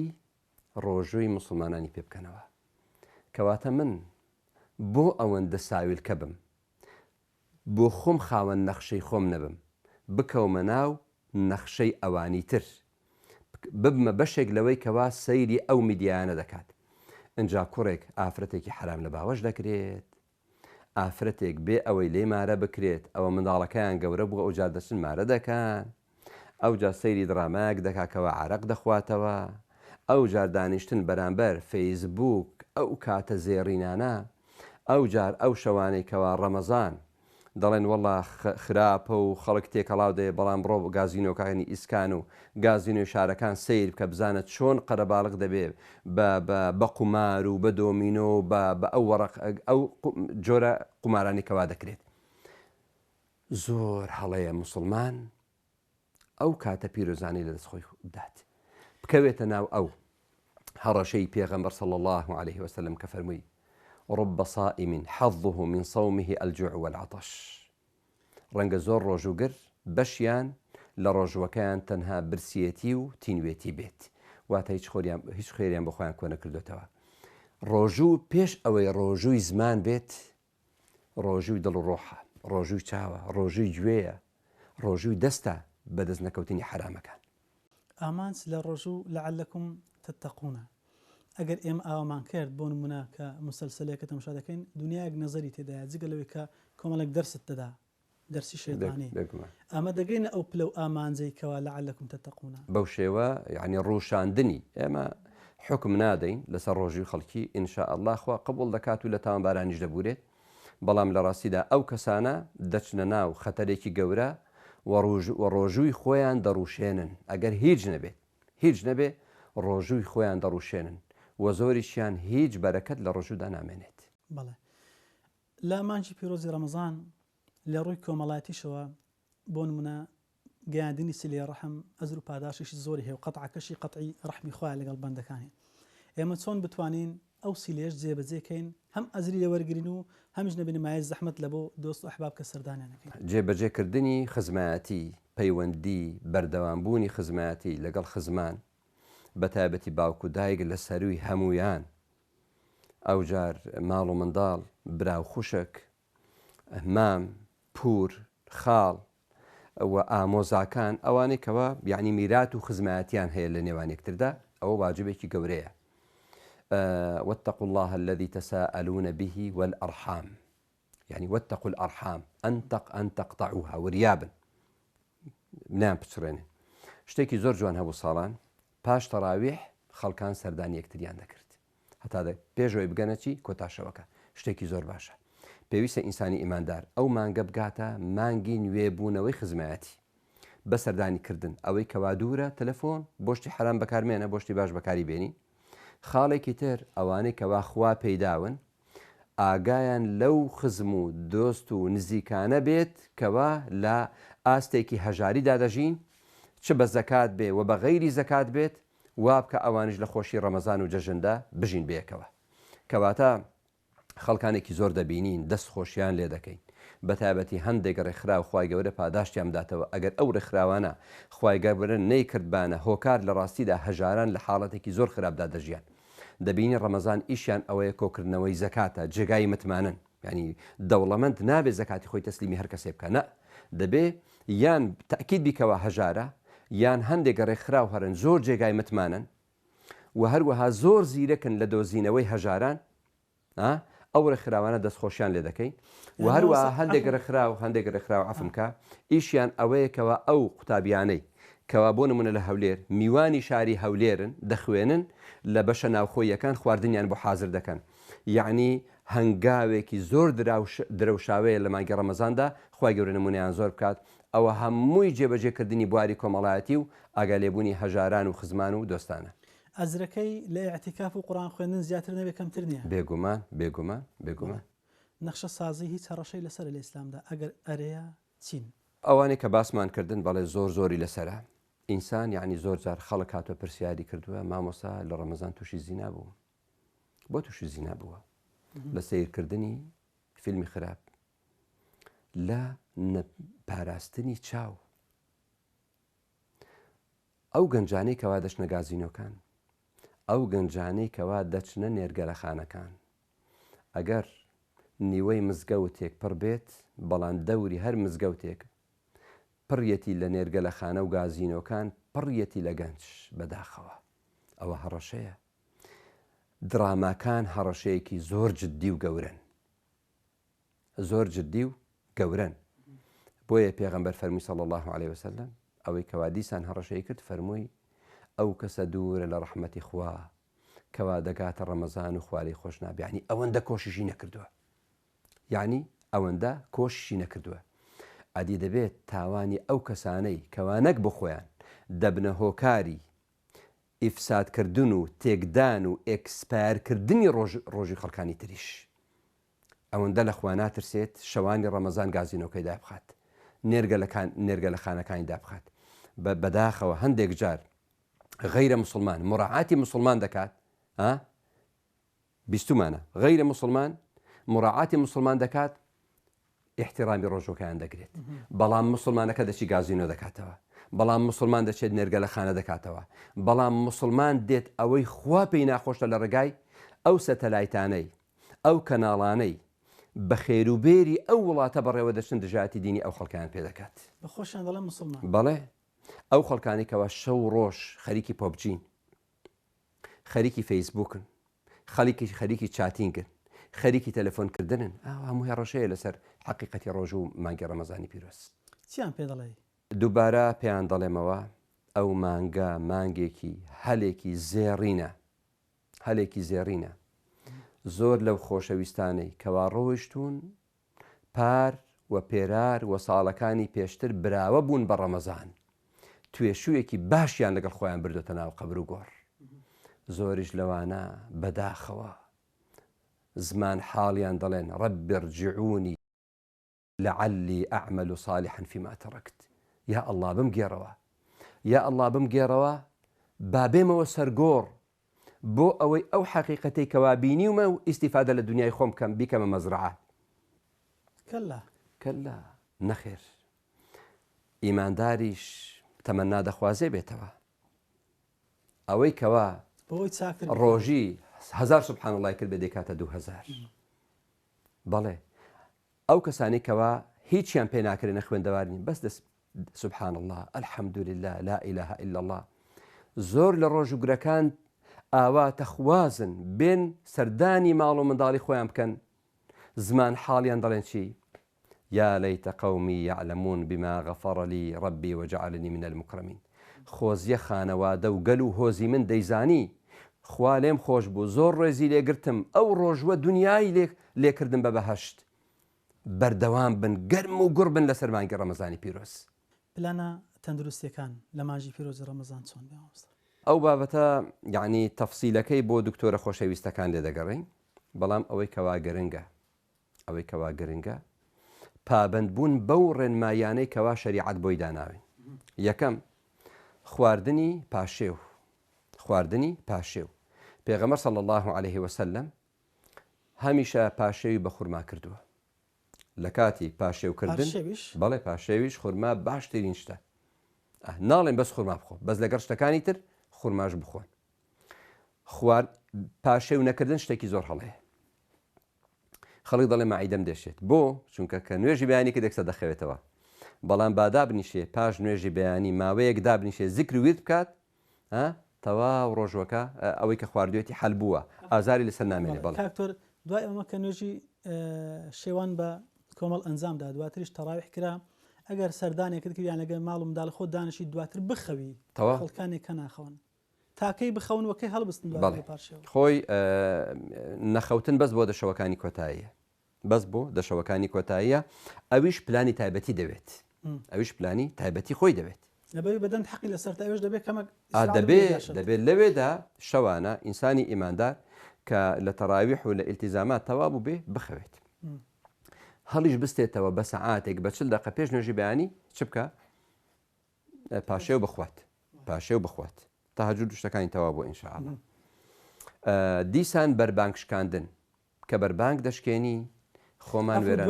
ڕۆژووی مسلمانانی پێ بکەنەوە. کەواتە من بۆ ئەوەندە ساویلکە بم، بۆ خۆم خاوەن نەخشەی خۆم نەبم، بکەومە ناو نەخشەی ئەوانی تر، ببمە بەشێک لەوەی کەوا سەیری ئەو میدیانە دەکات. ئەجا کوڕێک ئافرەتێکی حرام لە باوەش دەکرێت، ئافرەتێک بێ ئەوەی لێ مارە بکرێت، ئەوە منداڵەکەیان گەورە بووە ئەو جار دەچن مارە دەکەن، ئەو جار سەیری درامایەک دەکاکەوە عەرەق دەخواتەوە، ئەو جار دانیشتن بەرامبەر فەیسبووک ئەو کاتە زێڕینانە، ئەو جار ئەو شەوانەی کەوا ڕەمەزان دەڵێن وەڵا خراپە و خەڵک تێکەڵاو دێ، بەڵام بڕۆ گازینۆکانی ئیسکان و گازینۆی شارەکان سیر بکە بزانە چۆن قەرەباڵغ دەبێت بە قومار و بە دۆمینۆ و بە ئەو جۆرە قومارانی کەوا دەکرێت. زۆر هەڵەیە مسلمان ئەو کاتە پیرۆزانی لە دەستخۆی بدات، بکەوێتە ناو ئەو هەڕەشەی پێغەمبەر صلی الله عليه وسلم کە فەرمووی رب صائم حظه من صومه الجوع والعطش. ڕەنگە زۆر ڕۆژوگر بەشیان لە ڕۆژوەکەیان تەنها برسیەتی و تینوێتی بێت، واتە هیچ خێریان بە خۆیان کۆ نەکردوێتەوە. ڕۆژوو پێش ئەوەی ڕۆژووی زمان بێت، ڕۆژووی دڵ و ڕۆحە، ڕۆژووی چاوە، ڕۆژووی گوێیە، ڕۆژووی دەستە بە دەست نەکەوتنی حرامەکان. ئامانج لە ڕۆژوو لەعەلەکم تتەقونە. ئەگەر ئێمە ئاوامان کرد بۆ نمونە کە مسلسلەیەکە تەماشا دەکەین، دنیایەک نەزەری تێدایە، جگە لەوەی کە کۆمەڵێک دەرست دەدا، دەرسی شەیطانی، ئەمە دەگەینە ئەو پلە و ئامانجەی کەوا لەعەلەکم تتەقونە. بەو شێوە یعنی ڕوشاندنی ئێمە حکم نادەین لەسەر ڕۆژی خەڵکی، ئینشاء الله خوا قبول دەکات و لە تاوانبارانیش دەبورێت، بەڵام لە ڕاستیدا ئەو کەسانە دەچنە ناو خەتەرێکی گەورە و ڕۆژووی خۆیان دەڕوشێنن. ئەگەر هیچ نەبێ ڕۆژووی خۆیان دەڕوشێنن و زۆریشیان هیچ بەرەکەت لە ڕۆژوودا نامێنێت. بەڵێ لە مانجی پیرۆزی ڕەمەزان لە ڕووی کۆمەڵایەتیشەوە بۆ نمونە گەیاندنی سلێ ڕەحم ئەزر و پاداشێکی زۆری هەیە و قەتعەکەشی قەتعی ڕەحمی خۆیان لەگەڵ بەندەکانی. ئێمە چۆن بتوانین ئەو سیلێش جێبەجێکەین، هەم ئەزری لێوەرگرین و هەمیش نەبێنە مایە زەحمەت لە بۆ دۆست و ئەحباب کە سەردانیانەکەین. جێبەجێکردنی خزمایەتی، پەیوەندی، بەردەوامبوونی خزمایەتی لەگەڵ خزمان، بەتایبەتی باوک و دایک لە سەروی هەمویان، ئەو جار ماڵ و منداڵ، براو خوشک، مام، پور، خاڵ، و ئامۆزاکان ئەوانەی کەەوە یعنی میرات و خزمەتیان هەیە لە نێوان یەکتردا ئەوە واجبێکی گەورەیە. واتقوا الله الذي تساءلون به والأرحام يعني واتقوا الأرحام أن تقطعوها وريابا نام بچڕێنێ. شتێکی زۆر جوان هەبوو ساڵان پاش تەراویح خەڵکان سەردانی یەکتریان دەکرد هەتا پێشەوەی بگەنەچی کۆتاشەوەکە شتێکی زۆر باشە. پێویستە ئینسانی ئیماندار ئەو مانگە بگاتە مانگی نوێبوونەوەی خزمەتی بە سەردانیکردن ئەوەی کەوا دوورە تەلەفۆن بۆشتی حرام بەکارمێنە بۆشتی باش بەکاری بێنی. خاڵێکی تر ئەوانەی کەوا خوا پەیداون ئاگایان لەو خزم و دۆست و نزیکانە بێت کەوا لە ئاستێکی هەژاریدا دەژین چ بە زەکات بێ و بە غەیری زەکات بێت وابکە ئەوانش لە خۆشی ڕەمەزان و جەژندا بژین بێکەوە. کەواتە خەڵکانێکی زۆر دەبینین دەست خۆشیان لێ دەکەین بە تایبەتی هەندێک ڕێکخرا و خوای گەورە پاداشتیان بداتەوە ئەگەر ئەو ڕێکخراوانە خوای گەورە نەیکردبانە هۆکار لە ڕاستیدا هەژاران لە حاڵەتێکی زۆر خراپدا دەژیان. دەبینی ڕەمەزان ئیشیان ئەوەیە کۆکردنەوەی زەکاتە جێگای متمانن ینی دەوڵەمەند نابێت زەکاتی خۆی تەسلیمی هەر کەسێ بکە نە دەبێ یان تاکید بیکەوە هەژارە یان هەندێک ڕێکخرا و هەرن زۆر جێگای متمانن و هەروەها زۆر زیرەکن لە دۆزینەوەی هەژاران ئەو ڕێکخراوانە دەستخۆشیان لێ دەکەین و هەروەها هەندێک ڕێکخرا و عەفمکە ئیشیان ئەوەیەکەوە ئەو قوتابیانەی کەوا بۆ نمونە لە هەولێر میوانی شاری هەولێرن دەخوێنن لە بەشە ناوخۆیەکان خواردنیان بۆ حازر دەکەن یعنی هەنگاوێکی زۆر درەوشاوەیە لە مانگی ڕەمەزاندا خوای گەورە نمونەیان زۆر بکات ئەوە هەمووی جێبەجێکردنی بواری کۆمەڵایەتی و ئاگالێبوونی هەژاران و خزمان و دۆستانە. ئەزرەکەی لە ئیعتیکاف و قورئان خوێندن زیاتر نەبێ کەمتر نییە. بێگومان نەخشە سازی هیچ هەڕەشەی لەسەر لە ئیسلامدا ئەگەر ئەرەیە چین؟ ئەوانەی کە باسمان کردن بەڵێ زۆری لەسرە ئینسان یعنی زۆر جار خەڵک هاتووە پرسیاری کردووە مامۆسا لە ڕەمەزان تووشی زینا بوو بۆ تووشی زینا بووە لە سیرکردنی فیلمی خراپ لە پاراستنی چاو ئەو گەنجانەی کەوا دەچنە گازینۆکان ئەو گەنجانەی کەوا دەچنە نێرگەلەخانەکان ئەگەر نیوەی مزگەوتێک پڕ بێت بەڵام دەوری هەر مزگەوتێک پڕیەتی لە نێرگەلەخانە و گازینۆکان پڕیەتی لە گەنج بەداخەوە ئەوە هەڕەشەیە. دراماکان هەڕەشەیەکی زۆر جددی و گەورن بۆیە پێغەمبەر فەرمووی صلی الله عليه وسلم ئەوەی کەوا دیسان هەڕەشەی کرد فەرمووی ئەو کەسە دوورە لە ڕەحمەتی خوا کەوا دەگاتە ڕەمەزان و خواری خۆش نابێ یعنی ئەوەندە کۆشیشی نەکردووە یعنی ئەوەندە کۆشیشی نەکردووە ئەدی دەبێت تاوانی ئەو کەسانەی کەوا نەک بۆ خۆیان دەبنە هۆکاری ئیفسادکردن و تێکدان و ئێکسپایرکردنی ڕۆژی خەڵکانی تریش ئەوەندە لە خوا ناترسێت شەوانی ڕەمەزان گازینۆکەی دابخات نێرگە لە خانەکانی دابخات بەداخەوە هەندێک جار غەیرە مسلمان مراعاتی مسلمان دەکات بیستمانە غەیرە مسلمان مراعاتی مسلمان دەکات احتیرامی ڕۆژۆکەیان دەگرێت بەڵام مسلمانەکە دەچی گازینۆ دەکاتەوە بەڵام مسلمان دەچێت نێرگە لە خانە دەکاتەوە بەڵام مسلمان دێت ئەوەی خوا پێی ناخۆشە لە ڕێگای ئەو سەتەلایتانەی ئەو کەناڵانەی بە خێروبێری ئەو وڵاتە بەڕێوە دەچن دژاتی دینی ئەو خەڵکیان پێ دەکات بەخۆشیان دەڵێن مسلمان بەڵێ ئەو خەڵکانی کەەوە شەو ڕۆژ خەریکی پۆبجین خەریکی فەیسبووکن خەریکی چاتینگن خەریکی تەلەفۆنکردنن هەمووی ڕەشەیە لەسەر حەقیقەتی ڕۆژ و مانگی ڕەمەزانی پیرۆز چیان پێ دەڵێ دووبارە پێیان دەڵێمەوە ئەو مانگە مانگێکی هەلێکی زێڕینە زۆر لەو خۆشەویستانەی کەوا ڕۆیشتون پار و پێرار و ساڵەکانی پێشتر براوە بوون بە ڕەمەزان توێشوویەکی باشیان لەگەڵ خۆیان بردوتە ناو قەبر و گۆڕ زۆریش لەوانە بەداخەوە زمان حاڵیان دەڵێن ڕەبی ارجعونی لعلی ئەعمل صالحا فيما تركت یا ئەڵڵا بمگێڕەوە بابێمەوە سەرگۆڕ بۆ ئەوەی ئەو حەقیقەتەی کەوا بینیومە و ئیسیفادە لە دنیای خۆم بکەم بیکەمە مەزرعە کەلا نەخێر ئیمانداریش تەمەنا دەخوازێ بێتەوە ئەوەی کەوا ڕۆژی 1000 سبحان الله کرد بە دەکاتە 2000 بەڵێ ئەو کەسانی کەوا هیچیان پێ ناکرێنە خوێندەوارنی بەس سبحان الله الحمد لله لا إله إلا الله زۆر لە ڕۆژوگرەکان ئاوا تەخوازن بێن سەردانی ماڵ و منداڵی خۆیان بکەن زمان حاڵیان دەڵێن چی یا لەیتە قەومی یعلمون بما غەفەڕ لی ڕەبی وجعلنی من المکرمین خۆزیە خانەوادە و گەل و هۆزی من دەیزانی خوا لێم خۆش بوو زۆر ڕێزی لێگرتم ئەو ڕۆژوە دنیای لێکردم بە بەهەشت بەردەوام بن گەرم و گوڕ بن لە سەرمانگی ڕەمەزانی پیرۆز پلانە تەندروستیەکان لە ماژی پیرۆزی ڕەمەزان چۆن بێوەستە ئەو بابەتە یعنی تەفسیلەکەی بۆ دکتۆرە خۆشەویستەکان لێ دەگەڕین بەڵام ئەوەی کەوا گرنگە پابندبوون بەو ڕێنمایانەی کەوا شەریعەت بۆی داناوین یەکەم خواردنی پاشێو پێغەمبەر صلی الله عليه وسلم هەمیشە پاشێوی بە خورما کردووە لە کاتی پاشێوکردن بەڵێ پاشێویش خورما باشترین شتە ناڵێن بەس خورما بخۆ بەس لەگەڵ شتەکانی تر خورماش بخۆن پاشێو نەکردن شتێکی زۆر هەڵەیە خەڵک دەڵێ مەعیدەم دێشێت بۆ چونکە کە نوێژی بەیانی کە دەکسە دەخەوێتەوە بەڵام بادابنیشێ پاش نوێژی بەیانی ماوەیەک دابنیشێ زیکر ویرد بکات تەواو ڕۆژوەکە ئەوەی کە خواردوێتی حەل بووە ئازاری لەسەر نامێنێ بەڵێ کاکتۆر دوای ئەمە کە نوێژی شێوان بە کۆمەڵ ئەنجامدا دواتریش تەڕاویح کرا ئەگەر سەردانێکت کردیان لەگەر ماڵ و منداڵ خۆ دانیشی دواتر بخەوی خەڵکانێک کە ناخەون تاکەی بخەون وەکەی هەڵبستن خۆی نەخەوتن بەس بۆ دەشەوەکانی کۆتاییە بەس بۆ دەشەوەکانی کۆتاییە ئەویش پلانی تایبەتی دەوێت ئەویش پلانی تایبەتی خۆی دەوێت لەبەوەی بەدەن حەقی لەسەر ئەوش دەبێت کەمە دەبێت لەوێدا شەوانە ئینسانی ئیماندار کە لە تەراویح و لە ئیلتیزامات تەواو بوو بێ بخەوێت هەڵیش بستێتەوە بە سەعاتێک بە 40 دقیقە پێش نوێژی بەیانی چ بکە پاشێو بخوات تەهەجود شتەکانی تەواو بۆ ئینشاءالله دیسان بەربانگ شکاندن کە بەربانگ دەشکێنی خۆمان وێران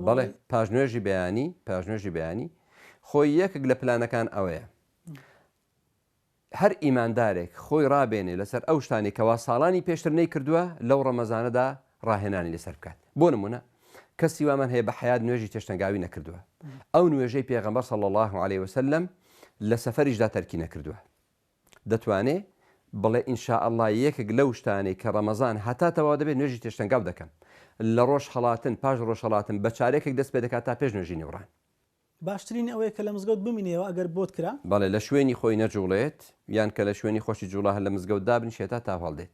بەڵێ پاژنوێژی بەیانی خۆی یەکێک لە پلانەکان ئەوەیە هەر ئیماندارێک خۆی ڕابێنێ لەسەر ئەو شتانی کەوا ساڵانی پێشتر نەیکردووە لەو ڕەمەزانەدا ڕاهێنانی لەسەر بکات بۆ نمونە کەسی وامان هەیە بە حیات نوێژی تێشتەنگاوی نەکردووە ئەو نوێژەی پێغەمبەر صلی الله عليه وسلم لە سەفەریشدا تەرکی نەکردووە دەتوانێت بڵێ ئینشاءالله یەکێک لەو شتانەی کە ڕەمەزان هەتا تەواو دەبێت نوێژی تێشتەنگاو دەکەم لە ڕۆژ هەڵاتن پاش ڕۆژ هەڵاتن بە چارێکێک دەست پێ دەکات تا پێش نوێژی نێوڕان باشترین ئەوەیە کە لە مزگەوت بمینێەوە ئەگەر بۆت کرا بەڵێ لە شوێنی خۆی نەجوڵێت یان کە لە شوێنی خۆشی جوڵا هەر لە مزگەوت دابنیشێتە تا هەڵدێت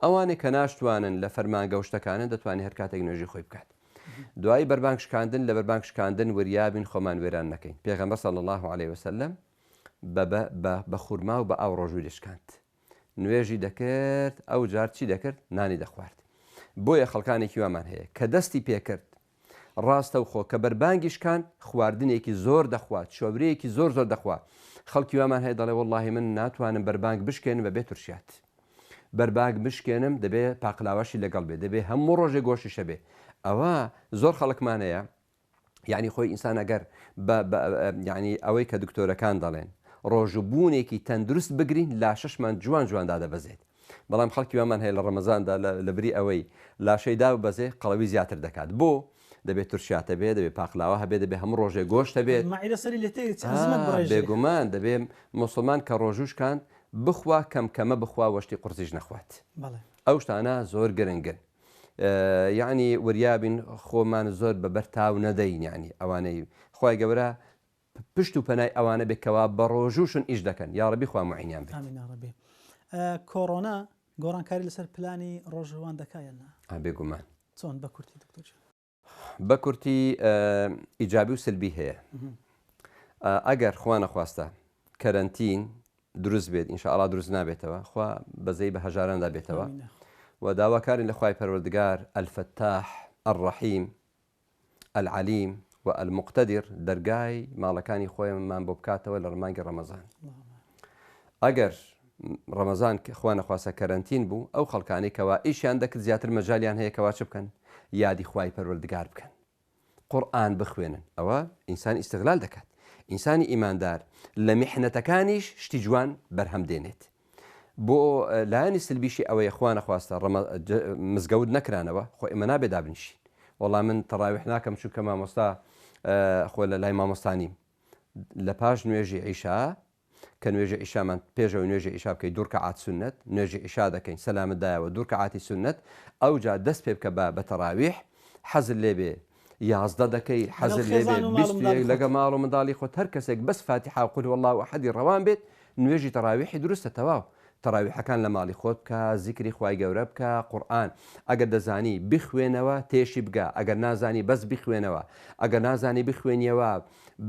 ئەوانێک کە ناشتوانن لە فەرمانگە شتەکانن دەتوانێت هەر کاتێک نوێژی خۆی بکات دوایی بەربانگ شکاندن لە بەربانگ شکاندن وریابین خۆمان وێران نەکەین پێغەمبەر صلی الله عليه وسلم بە خورما و بە ئاو ڕۆژووی دەشکاند نوێژی دەکرد ئەو جار چی دەکرد نانی دەخوارد بۆیە خەڵکانێکی وامان هەیە کە دەستی پێکرد ڕاستە و خۆ کە بەربانگیشکان خواردنێکی زۆر دەخوات شۆبرەیەکی زۆر دەخوات خەڵکی وامان هەیە دەڵێ وەڵڵاهی من ناتوانم بەربانگ بشکێنم بەبێ تورشیات بەربانگ بشکێنم دەبێ پاقلاوەشی لەگەڵ بێ دەبێ هەموو ڕۆژێ گۆشیشە بێ ئەوە زۆر خەڵکمانەیە یعنی خۆی ئینسان ئەگەر یعنی ئەوەی کە دکتۆرەکان دەڵێن ڕۆژبوونێکی تەندروست بگرین لاشەشمان جواندا دەبەزێت بەڵام خەڵکی وامان هەیە لە ڕەمەزاندا لە بری ئەوەی لاشەیدا بەزێ قەڵەوی زیاتر دەکات بۆ دەبێت تورشیاتە بێت دەبێت پاقلاوە هەبێت دەبێت هەموو ڕۆژێ گۆشتە بێت بێگومان دەبێت مسلمان کە ڕۆژوشکان بخوا کەمە بخوا وەشتی قورسیش نەخوات ئەو شتانە زۆر گرنگن یعنی وریابین خۆمان زۆر بە بەرتاو نەدەین یعنی ئەوانەی خۆی گەورە پشت و پەنای ئەوانە بێکەوە بە ڕۆژوشن ئیش دەکەن یا ڕەبی خوا موعینیان بێت کۆڕۆنا گۆڕانکاری لەسەر پلانی ڕۆژەوان دەکایەنە بێگومان چۆن بە کورتی دکتۆر بە کورتی ئیجابی و سلبی هەیە ئەگەر خوا نەخواستە کەرەنتین دروست بێت ئینشاءالله دروست نابێتەوە خوا بەزەی بە هەژاراندا بێتەوە و داواکارین لە خوای پەروەردگار الفتاح الرحیم العلیم و المقتدر دەرگای ماڵەکانی خۆیمان بۆ بکاتەوە لە ڕمانگی ڕەمەزان ئەگەر ڕەمەزان خوا نەخواستە کەرەنتین بوو ئەو خەڵکانی کەوا ئیشیان دەکرد زیاتر مەجالیان هەیە کەوا چ بکەن یادی خوای پەروەردگار بکەن قورئان بخوێنن ئەوە ئینسان ئیستیغلال دەکات ئینسانی ئیماندار لە میحنەتەکانیش شتی جوان بەرهەم دێنێت بۆ لایەنی سلبیشی ئەوەیە خوا نەخواستە مزگەوت نەکرانەوە خۆ ئێمە نابێ دابنیشین وەڵام من تەڕاویح ناکەم چونکە مامۆستا خۆ لە لای مامۆستانیم لە پاش نوێژی عیشا کە نوێژی عیشامان پێشەوە نوێژی عیشا بکەیت دوور کەعات سنت نوێژی عیشا دەکەین سەلامتدایەوە دوور کەعاتی سنت ئەو جا دەست پێ بکە بە تەراویح حەزر لێبێ 11 دەکەی حەزر لێبێ لەگە ماڵ و منداڵی خۆت هەر کەسێک بەس فاتحە و قول هو الله ئەحەدی ڕەوان بێت نوێژی تەراویحی دروستە تەواو تەراویحەکان لە ماڵی خۆت بکە زیکری خوای گەورە بکە قورئان ئەگەر دەزانی بخوێنەوە تێشی بگە ئەگەر نازانی بەس بخوێنەوە ئەگەر نازانی بخوێنیەوە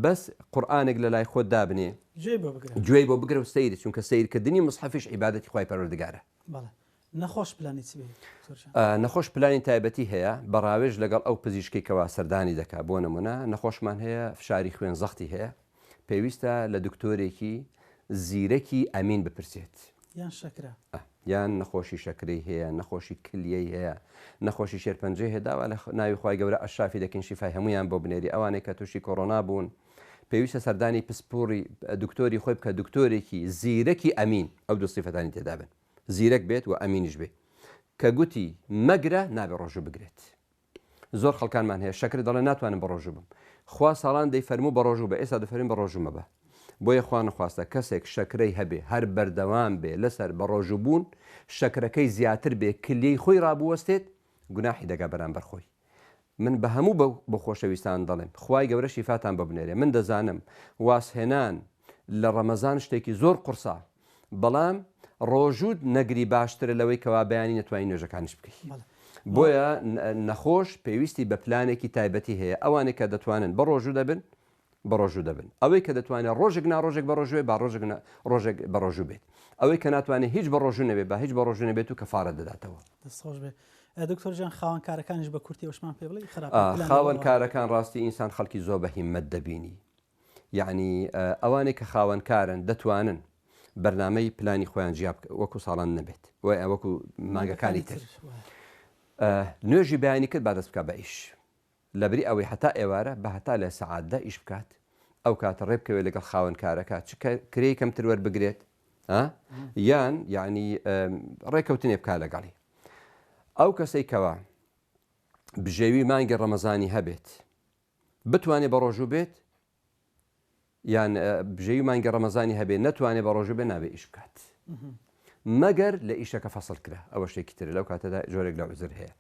بەس قورئانێک لە لای خۆت دابنێ گوێی بۆ بگرە و سەیری چونکە سیرکردنی مصحفیش عیبادەتی خوای پەروەردگارە. نەخۆش پلانی نەخۆش پلانی تایبەتی هەیە بەڕاوێژ لەگەڵ ئەو پزیشکێکەوە سەردانی دەکات بۆ نمونە نەخۆشمان هەیە فشاری خوێن زەختی هەیە پێویستە لە دکتۆرێکی زیرەکی ئەمین بپرسێت یان نەخۆشی شەکرەی هەیە نەخۆشی کلیەی هەیە نەخۆشی شێرپەنجەی هێداوە لە ناوی خوای گەورە ئەشافی دەکەین شیفای هەمویان بۆ بنێری ئەوانەی کە تووشی کۆڕۆنا بوون پێویستە سەردانی پسپۆری دکتۆری خۆی بکە دکتۆرێکی زیرەکی ئەمین ئەو دو سیفەتانی تێدا بن زیرەک بێت و ئەمینیش بێت کە گوتی مەگرە نابێ ڕۆژوو بگرێت. زۆر خەڵکانمان هەیە شەکر دەڵێ ناتوانم بە ڕۆژوو بم خوا ساڵان دەی فەرموو بە ڕۆژوو بە ئێستا دەفەرین بە ڕۆژوو مەبە بۆیە خوا نەخواستە کەسێک شەکرەی هەبێ هەر بەردەوام بێ لەسەر بە ڕۆژوو بوون شەکرەکەی زیاتر بێ کلیەی خۆی ڕابوەستێت گوناحی دەگا بەرامبەر خۆی. من بە هەموو بە خۆشەویستان دەڵێم خوای گەورە شیفاتان بە بنێرێ من دەزانم واسهێنان لە ڕەمەزان شتێکی زۆر قورسا بەڵام ڕۆژوود نەگری باشترە لەوەی کەوا بەیانی نەتوانین نوێژەکانیش بکەیت. بۆیە نەخۆش پێویستی بە پلانێکی تایبەتی هەیە ئەوانێک کە دەتوانن بە ڕۆژوو دەبن بە ڕۆژوو دەبن ئەوەی کە دەتوانێت ڕۆژێک ناڕۆژێک بە ڕۆژوێ با ڕۆژێک بە ڕۆژوو بێت ئەوەی کە ناتوانێت هیچ بە ڕۆژوو نەبێت بە هیچ بە ڕۆژوو نەبێت و کەفارە دەداتەوە. دەستخۆش بێ دکتۆر جان خاوەن کارەکانیش بە کورتی وشمان پێ بڵێ خاوەن کارەکان ڕاستی ئینسان خەڵکی زۆر بە هیممەت دەبینی یعنی ئەوانێک کە خاوەن کارن دەتوانن بەرنامەی پلانی خۆیان جیاب وەکو ساڵان نەبێت وەکو مانگەکانی تر نوێژی بەیانی کرد با دەست بکە بە ئیش لەبری ئەوەی هەتا ئێوارە بە هەتا لە سەعاتدا ئیش بکات ئەو کاتە ڕێبکەوێت لەگەڵ خاوەن کارەکە چ کرێ کەمتر وەربگرێت یان یعنی ڕێکەوتنێ بکات لەگەڵی ئەو کەسەی کەوە بژێوی مانگی ڕەمەزانی هەبێت بتوانێت بە ڕۆژوو بێت یان بژێوی مانگی ڕەمەزانی هەبێت نەتوانێت بە ڕۆژوو بێ نابێ ئیش بکات مەگەر لە ئیشەکە فەسڵ کرا ئەوە شتێکی تر لەو کاتەدا جۆرێک لە عوزر هەیە.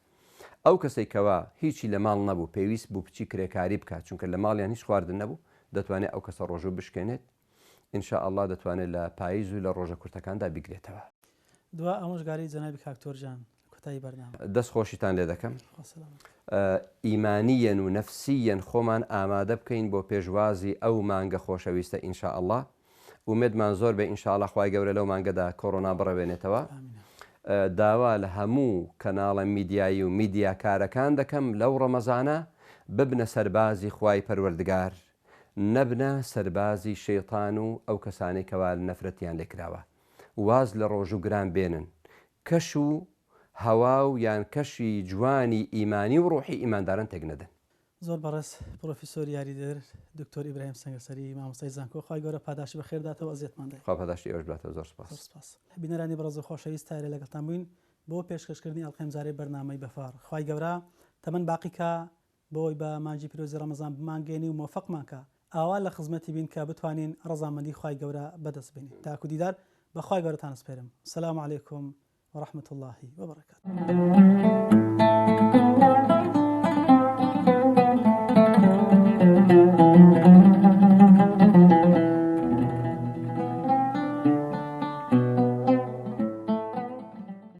ئەو کەسەی کەوا هیچی لە ماڵ نەبوو پێویست بوو بچی کرێکاری بکات چونکە لە ماڵیان هیچ خواردن نەبوو دەتوانێت ئەو کەسە ڕۆژوو بشکێنێت ئینشاء الله دەتوانێت لە پاییز و لە ڕۆژە کورتەکاندا بیگرێتەوە. دوا ئەمەشگاری جەنابی کاکتۆر جان کوتای بەرنامە دەست خۆشیتان لێ دەکەم ئیمانیەن و نەفسیەن خۆمان ئامادە بکەین بۆ پێشوازی ئەو مانگە خۆشەویستە ئینشاء الله ومێدمان زۆر بێ ئینشاء الله خوای گەورە لەو مانگەدا کۆڕۆنا بڕەوێنێتەوە. داوا لە هەموو کەناڵە میدیایی و میدیاکارەکان دەکەم لەو ڕەمەزانە ببنە سەربازی خوای پەروەردگار نەبنە سەربازی شەیطان و ئەو کەسانەی کەوا نەفرەتیان لێکراوە واز لە ڕۆژ و گران بێنن کەش و هەوا و یان کەشی جوانی ئیمانی و ڕۆحی ئیمانداران تێک نەدەن. زۆر بەڕێز پرۆفیسۆر یاریدەر دکتۆر ئیبراهیم سەنگەسەری مامۆستای زانکۆ خوای گەورە پاداشی بەخێرداتەوە ئەزیەتمان دەی. خوا پاداشی ئێوەش باتەوە زۆر سپاس. بینەرانی بەڕێز و خۆشەویست تارێ لەگەڵتان بووین بۆ پێشکەشکردنی ئەڵقەمجارەی بەرنامەی بەفار خوای گەورە تەمەن باقیکە بۆی بە مانجی پیرۆزی ڕەمەزان بمانگەێنی و مۆفەقمانکە ئاوا لە خزمەتی بین کە بتوانین ڕەزامەندی خوای گەورە بەدەست بینین تاکو دیدار بە خوای گەورەتان سپێرم. سلام علیکم ورحمة الله وبركاته.